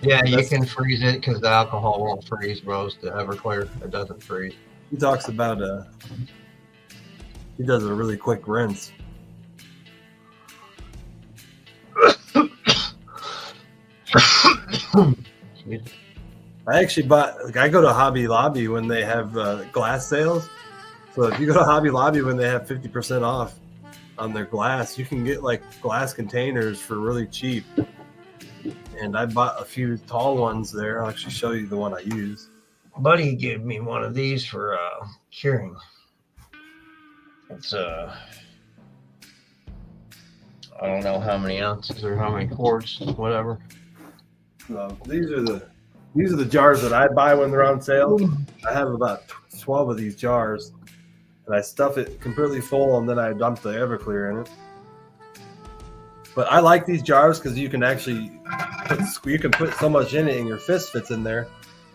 Yeah, you can freeze it because the alcohol won't freeze, bros. The Everclear, it doesn't freeze. He talks about he does a really quick rinse. I actually I go to Hobby Lobby when they have glass sales. So if you go to Hobby Lobby when they have 50% off on their glass, you can get like glass containers for really cheap. And I bought a few tall ones there. I'll actually show you the one I use. Buddy gave me one of these for curing. It's I don't know how many ounces or how many quarts, whatever. So these are the jars that I buy when they're on sale. I have about 12 of these jars, and I stuff it completely full, and then I dump the Everclear in it. But I like these jars because you can actually put so much in it, and your fist fits in there.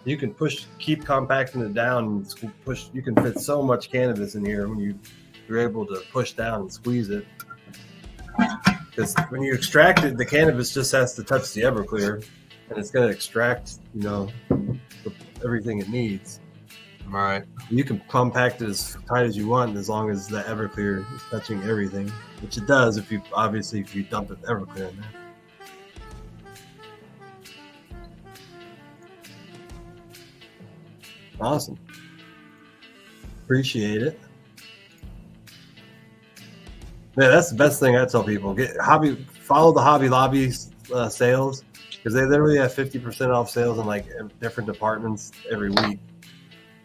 You can keep compacting it down, and push. You can fit so much cannabis in here when you're able to push down and squeeze it. Because when you extract it, the cannabis just has to touch the Everclear, and it's going to extract, everything it needs. All right. You can compact it as tight as you want, as long as the Everclear is touching everything, which it does if you dump it Everclear in there. Awesome. Appreciate it. Yeah, that's the best thing I tell people. Follow the Hobby Lobby sales, because they literally have 50% off sales in like different departments every week.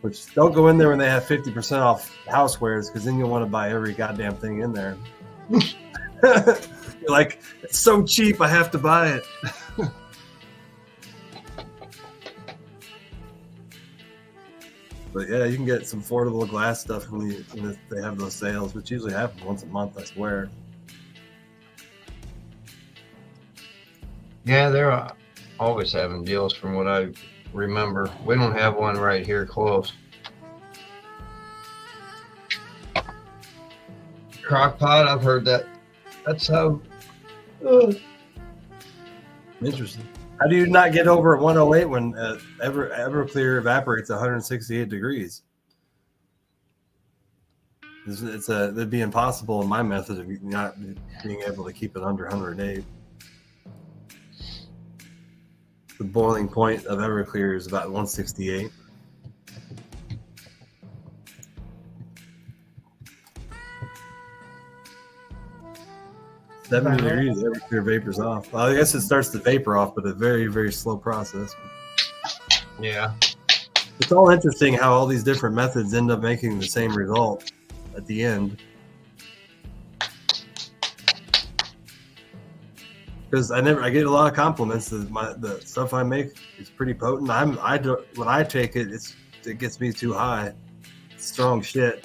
Which don't go in there when they have 50% off housewares, because then you'll want to buy every goddamn thing in there. You're like, it's so cheap, I have to buy it. But yeah, you can get some affordable glass stuff when they have those sales, which usually happen once a month, I swear. Yeah, they're always having deals from what I remember. We don't have one right here close. Crockpot, I've heard that. That's how. Interesting. How do you not get over at 108 when Everclear evaporates at 168 degrees? It'd be impossible in my method of not being able to keep it under 108. The boiling point of Everclear is about 168. $70 degrees, Everclear vapors off. Well, I guess it starts to vapor off, but a very, very slow process. Yeah. It's all interesting how all these different methods end up making the same result at the end. Because I get a lot of compliments that the stuff I make is pretty potent. When I take it, it gets me too high. It's strong shit.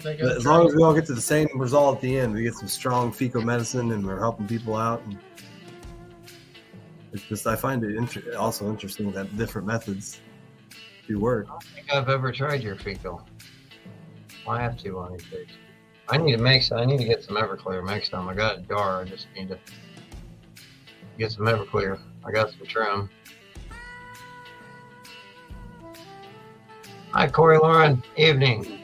But as long as we all get to the same result at the end, we get some strong fecal medicine, and we're helping people out. And it's just, I find it also interesting that different methods do work. I don't think I've ever tried your fecal. I have to on these days. I need to get some Everclear next time. I got a jar. I just need to get some Everclear. I got some trim. Hi, Corey Lauren. Evening.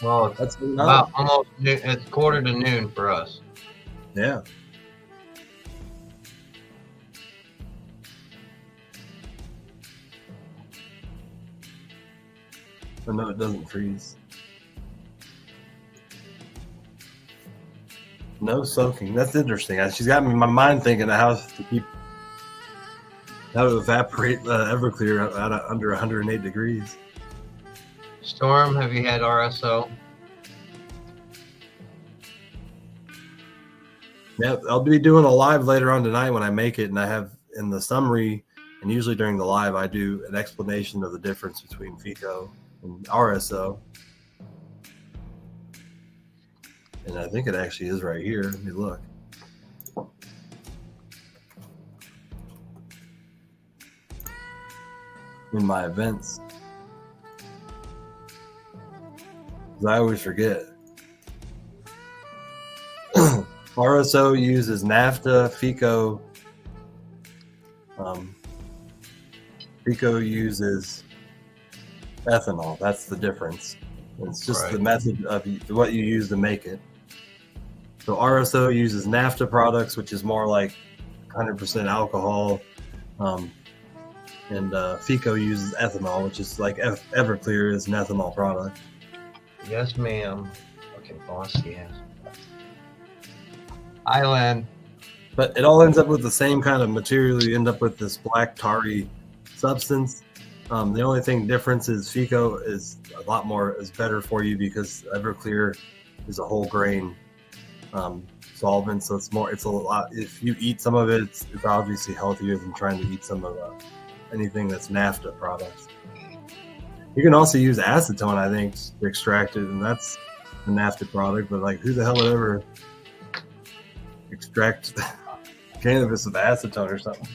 Well, it's about almost noon. It's 1:45 for us. Yeah. But no, it doesn't freeze. No soaking. That's interesting. She's got me in my mind thinking how to evaporate Everclear out under 108 degrees. Storm, have you had RSO? Yeah, I'll be doing a live later on tonight when I make it, and I have in the summary, and usually during the live, I do an explanation of the difference between FICO and RSO. And I think it actually is right here. Let me look. in my events. 'Cause I always forget. RSO uses NAFTA, FICO. FICO uses ethanol. That's the difference. It's just the method of what you use to make it. So RSO uses NAFTA products, which is more like 100% alcohol, and FICO uses ethanol, which is like Everclear is an ethanol product. Yes, ma'am. Okay, boss. Yeah. Island. But it all ends up with the same kind of material. You end up with this black tarry substance. The only thing difference is FICO is a lot more is better for you because Everclear is a whole grain solvent, so it's a lot. If you eat some of it, it's obviously healthier than trying to eat some of anything that's NAFTA products. You can also use acetone, I think, to extract it, and that's a NAFTA product. But like, who the hell would ever extract cannabis with acetone or something?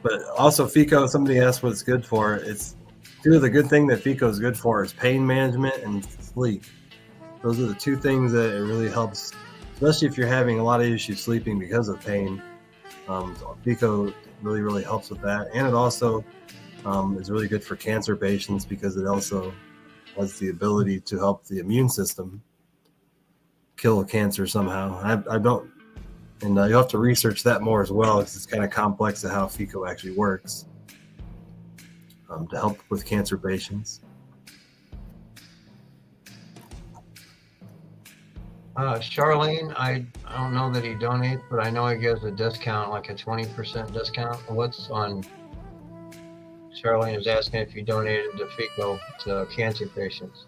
But also FICO, somebody asked what it's good for. It's the good thing that FICO is good for is pain management and sleep. Those are the two things that it really helps, especially if you're having a lot of issues sleeping because of pain. FICO really helps with that, and it also is really good for cancer patients because it also has the ability to help the immune system kill cancer somehow. I don't, and you'll have to research that more as well because it's kind of complex to how FICO actually works to help with cancer patients. Charlene, I don't know that he donates, but I know he gives a discount, like a 20% discount. What's on? Charlene is asking if you donated to FICO to cancer patients.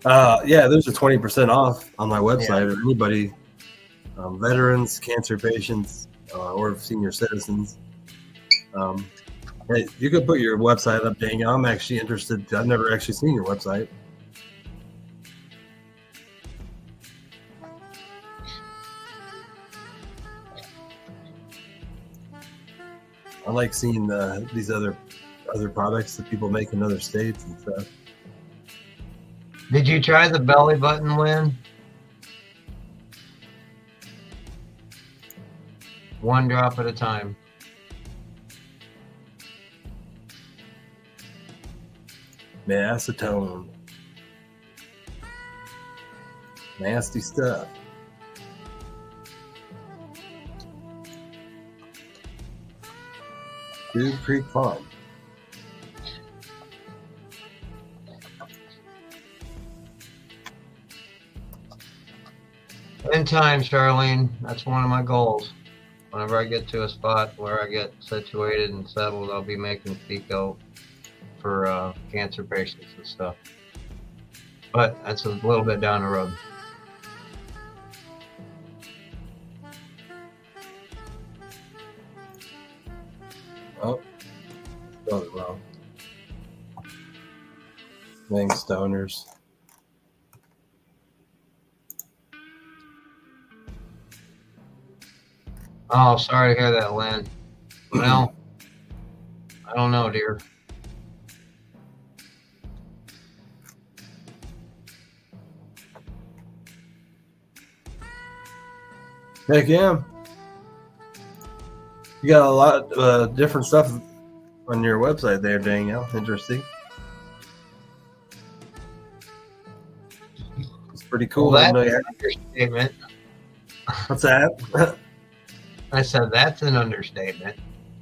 Yeah, there's a 20% off on my website. Or anybody, veterans, cancer patients, or senior citizens. Hey, you could put your website up, Daniel. I'm actually interested. I've never actually seen your website. I like seeing these other products that people make in other states and stuff. Did you try the belly button, Lynn? One drop at a time. Acetone. Nasty stuff. Dude Creek Farm. In time, Charlene. That's one of my goals. Whenever I get to a spot where I get situated and settled, I'll be making FICO for cancer patients and stuff. But that's a little bit down the road. Oh, spelled it wrong. Dang stoners. Oh, sorry to hear that, Lynn. Well, I don't know, dear. Heck yeah. You got a lot of different stuff on your website there, Danielle. Interesting. It's pretty cool. Well, that's an understatement. What's that? I said, that's an understatement.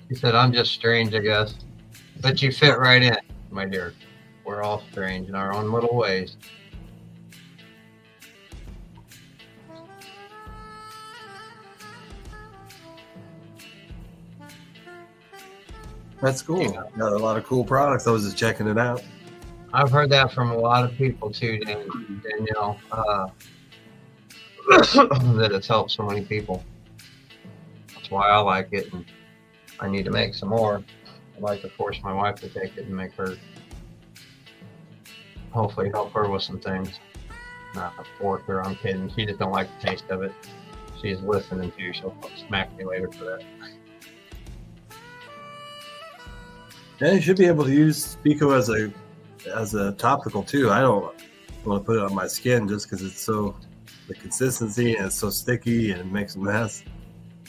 He said, I'm just strange, I guess. But you fit right in, my dear. We're all strange in our own little ways. That's cool. Yeah. Got a lot of cool products. I was just checking it out. I've heard that from a lot of people too, Danielle, that it's helped so many people. That's why I like it, and I need to make some more. I'd like to force my wife to take it and make her, hopefully help her with some things. Not force her, I'm kidding. She just don't like the taste of it. she's listening to you. She'll smack me later for that. Yeah, you should be able to use Pico as a topical too. I don't want to put it on my skin just because it's so the consistency and it's so sticky and it makes a mess.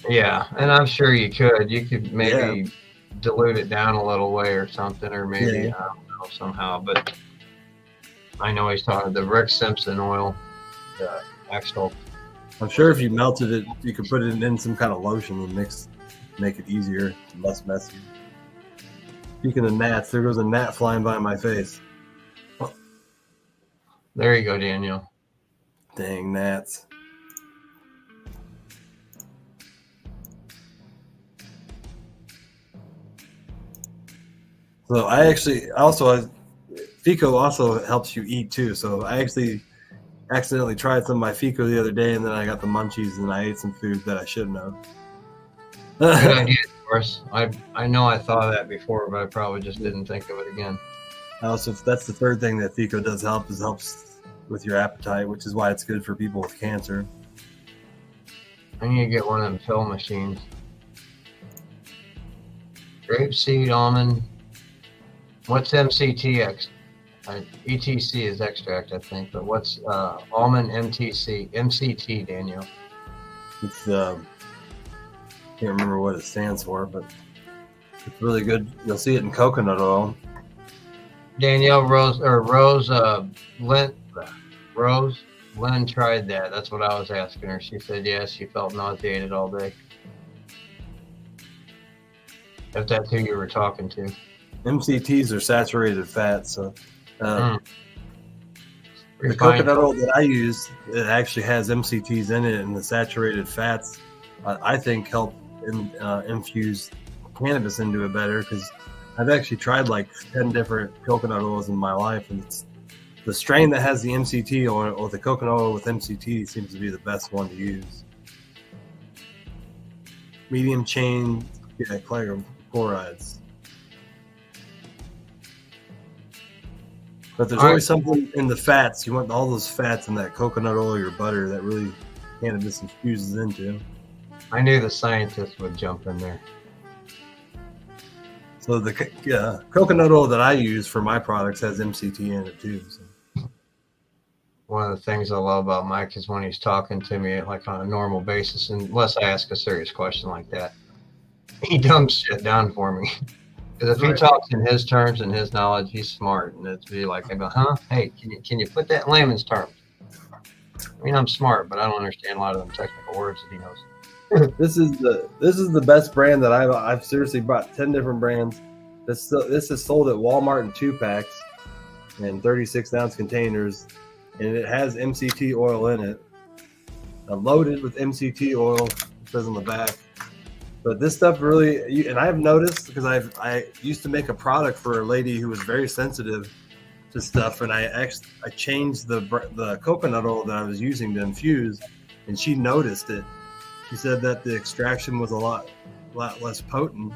Yeah, and I'm sure you could. You could maybe dilute it down a little way or something, or maybe I don't know somehow. But I know he's talking the Rick Simpson oil, the actual. I'm sure if you melted it, you could put it in some kind of lotion and make it easier, less messy. Speaking of gnats, there goes a gnat flying by my face. There you go, Daniel. Dang gnats. So Fico also helps you eat too. So I actually accidentally tried some of my Fico the other day, and then I got the munchies, and I ate some food that I shouldn't have. Good idea, of course. I know I thought of that before, but I probably just didn't think of it again. Also, that's the third thing that Fico does helps with your appetite, which is why it's good for people with cancer. I need to get one of them pill machines. Grapeseed, almond. What's MCTX? ETC is extract, I think, but what's almond MCT, Daniel? It's can't remember what it stands for, but it's really good. You'll see it in coconut oil. Danielle Lynn tried that. That's what I was asking her. She said yes, she felt nauseated all day. If that's who you were talking to. MCTs are saturated fats, so the Refined coconut oil that I use, it actually has MCTs in it, and the saturated fats, I think, help infuse cannabis into it better, because I've actually tried like 10 different coconut oils in my life, and it's the strain that has the MCT oil, or the coconut oil with MCT, seems to be the best one to use. Medium chain chlorides. But there's always something in the fats. You want all those fats in that coconut oil or butter that really cannabis infuses into. I knew the scientists would jump in there. So the coconut oil that I use for my products has MCT in it too. So. One of the things I love about Mike is when he's talking to me like on a normal basis, unless I ask a serious question like that, he dumps shit down for me. Because if he talks in his terms and his knowledge, he's smart, and it's be like, I go, huh? Hey, can you put that in layman's terms? I mean, I'm smart, but I don't understand a lot of them technical words that he knows. This is the best brand that I've seriously bought 10 different brands. This is sold at Walmart in 2-packs in 36-ounce containers, and it has MCT oil in it. I'm loaded with MCT oil. It says on the back. But this stuff really, and I've noticed, because I used to make a product for a lady who was very sensitive to stuff, and I changed the coconut oil that I was using to infuse, and she noticed it. She said that the extraction was a lot less potent,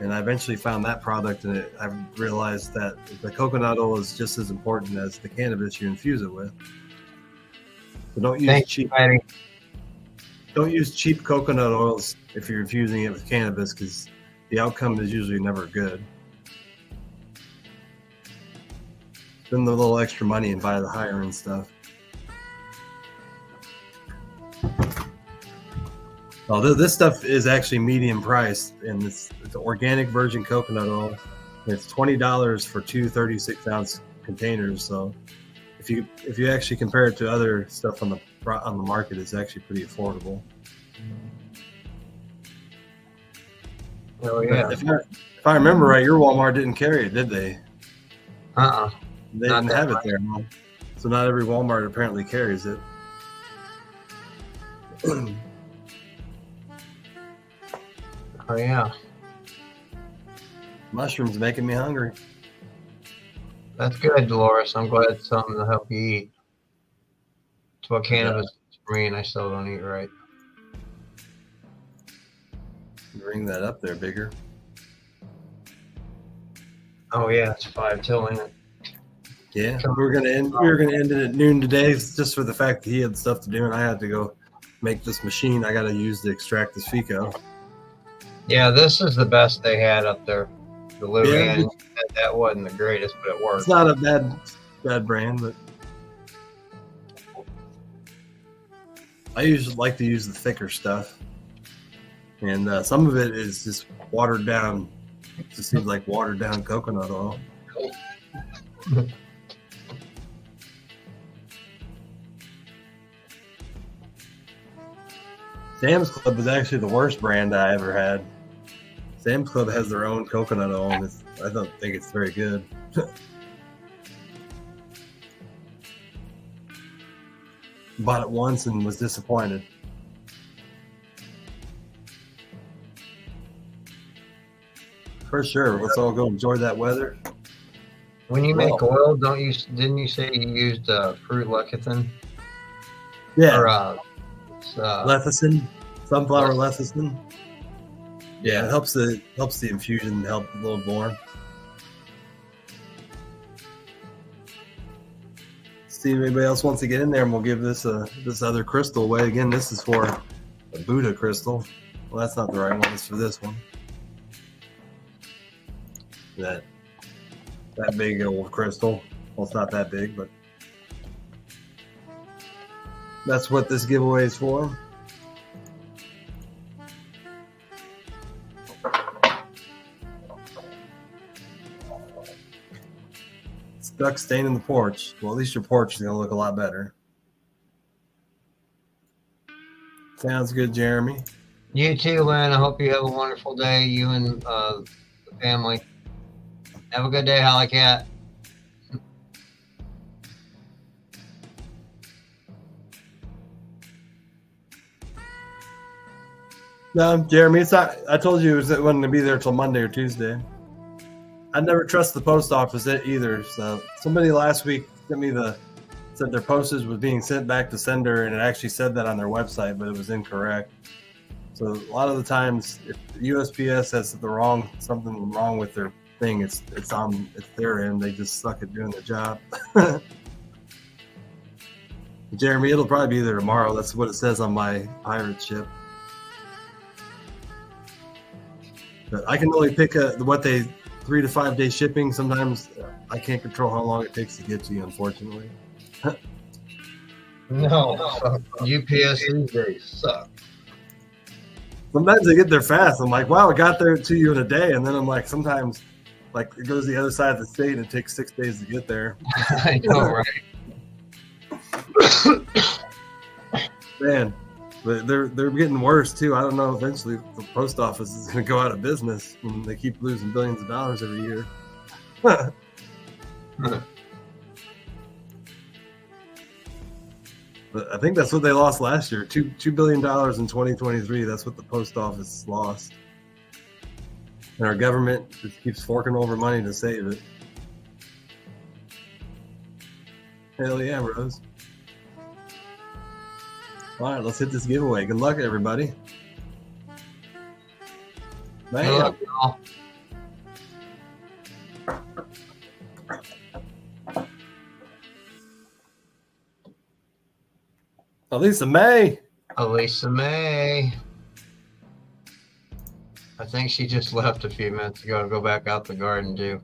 and I eventually found that product, and I realized that the coconut oil is just as important as the cannabis you infuse it with. So don't use cheap coconut oils if you're infusing it with cannabis, because the outcome is usually never good. Spend the little extra money and buy the higher end stuff. Oh, this stuff is actually medium priced, and it's organic virgin coconut oil. It's $20 for two 36-ounce containers. So if you actually compare it to other stuff on the market, it's actually pretty affordable. Oh yeah. If I remember right, your Walmart didn't carry it, did they? They didn't have it there. So not every Walmart apparently carries it. Oh yeah. Mushrooms making me hungry. That's good, Dolores. I'm glad it's something to help you eat. It's what cannabis is for me, and I still don't eat right. Bring that up there bigger. Oh yeah, it's 5 till, ain't it? Yeah, we were gonna end it at noon today, just for the fact that he had stuff to do and I had to go make this machine I got to use to extract this FICO. Yeah, this is the best they had up there. The Luann, Yeah, that wasn't the greatest, but it worked. it's not a bad brand, but I usually like to use the thicker stuff, and some of it is just watered down. It just seems like watered down coconut oil. Sam's Club is actually the worst brand I ever had. Sam's Club has their own coconut oil, and I don't think it's very good. Bought it once and was disappointed. For sure, let's all go enjoy that weather. When you make oil, didn't you say you used fruit lecithin? Yeah, Or lecithin, sunflower lecithin. Yeah, it helps the infusion help a little more. See if anybody else wants to get in there, and we'll give this other crystal away. Again, this is for a Buddha crystal. Well, that's not the right one. It's for this one. That big old crystal. Well, it's not that big, but that's what this giveaway is for. Stuck staining the porch. Well, at least your porch is going to look a lot better. Sounds good, Jeremy. you too, Lynn. I hope you have a wonderful day, you and the family. Have a good day, Holly Cat. No, Jeremy, it's not. I told you it wasn't going to be there till Monday or Tuesday. I never trust the post office either. So somebody last week said their postage was being sent back to sender, and it actually said that on their website, but it was incorrect. So a lot of the times, if the USPS has something wrong with their thing, it's their end. They just suck at doing their job. Jeremy, it'll probably be there tomorrow. That's what it says on my pirate ship. But I can only pick 3 to 5 day shipping. Sometimes I can't control how long it takes to get to you, unfortunately. No, UPS these days suck. Sometimes they get there fast. I'm like, wow, it got there to you in a day. And then I'm like, sometimes like it goes to the other side of the state and it takes 6 days to get there. I know, right? Man, but they're getting worse too. I don't know. Eventually, the post office is going to go out of business when they keep losing billions of dollars every year. But I think that's what they lost last year. $2 billion in 2023. That's what the post office lost. And our government just keeps forking over money to save it. Hell yeah, Rose. All right, let's hit this giveaway. Good luck, everybody. Man. Good luck, y'all. Elisa May. Elisa May. I think she just left a few minutes ago to go back out the garden too.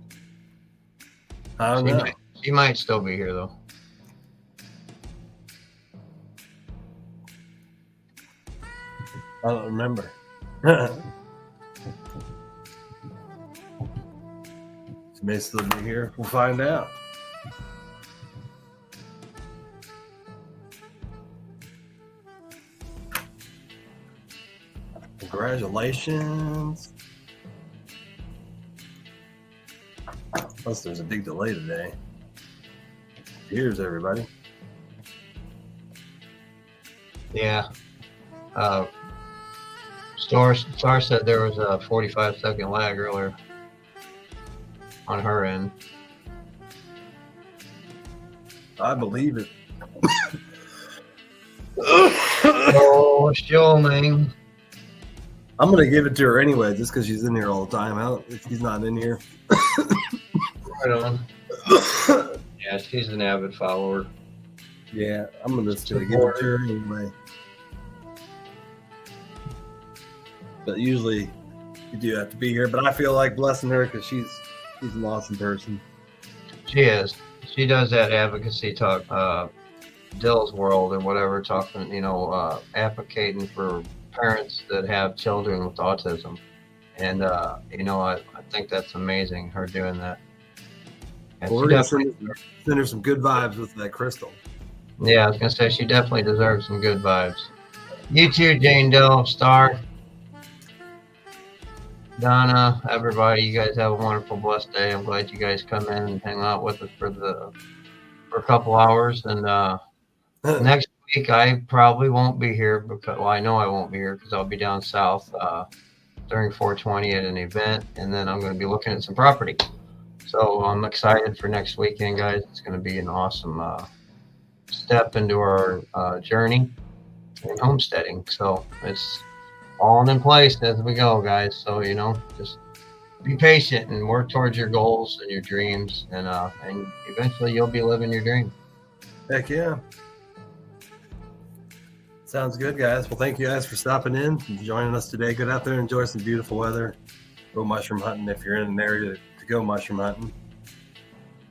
I don't know. She might still be here though. I don't remember. She may still be here. We'll find out. Congratulations. Plus, there's a big delay today. Cheers, everybody. Yeah. Star said there was a 45-second lag earlier on her end. I believe it. Oh, show me. I'm gonna give it to her anyway, just because she's in here all the time. If she's not in here. Right on. Yeah, she's an avid follower. Yeah, I'm just gonna give it to her anyway. but usually you do have to be here. But I feel like blessing her because she's an awesome person. She is. She does that advocacy talk, Dill's World or whatever, talking, advocating for parents that have children with autism. And, I think that's amazing, her doing that. And Well, we're going to send her some good vibes with that crystal. Yeah, I was going to say, she definitely deserves some good vibes. You too, Jane Doe, Star, Donna, everybody. You guys have a wonderful, blessed day. I'm glad you guys come in and hang out with us for a couple hours. And next week, I probably won't be here because, I know I won't be here because I'll be down south during 420 at an event, and then I'm going to be looking at some property. So I'm excited for next weekend, guys. It's going to be an awesome step into our journey in homesteading. So it's all in place as we go, guys. So, just be patient and work towards your goals and your dreams, and eventually you'll be living your dream. Heck yeah. Sounds good, guys. Well, thank you guys for stopping in and joining us today. Get out there, enjoy some beautiful weather. Go mushroom hunting if you're in an area to go mushroom hunting.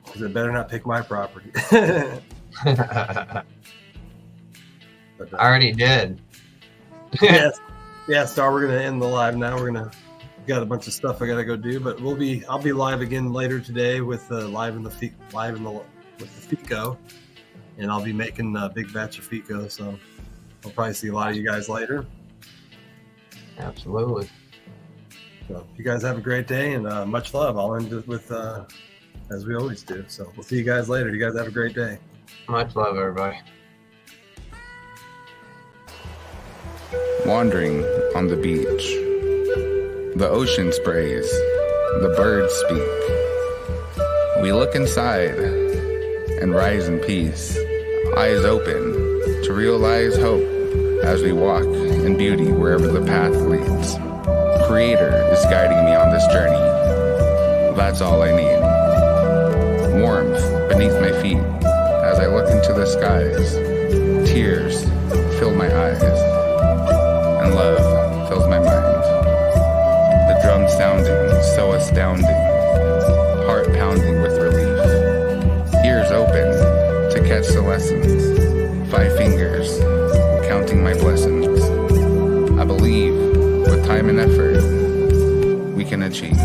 Because it better not pick my property. I already did. Yes. Yeah, Star, we're gonna end the live now. We're got a bunch of stuff I gotta go do, but I'll be live again later today with with the Fico, and I'll be making a big batch of Fico, so I'll probably see a lot of you guys later. Absolutely. So you guys have a great day and much love. I'll end it with as we always do. So we'll see you guys later. You guys have a great day. Much love, everybody. Wandering on the beach, the ocean sprays, the birds speak. We look inside and rise in peace, eyes open to realize hope as we walk in beauty wherever the path leads. Creator is guiding me on this journey. That's all I need. Warmth beneath my feet as I look into the skies. Tears fill my eyes, and love fills my mind. The drum sounding so astounding, heart pounding with relief. Ears open to catch the lessons, 5 fingers counting my blessings. I believe with time and effort we can achieve.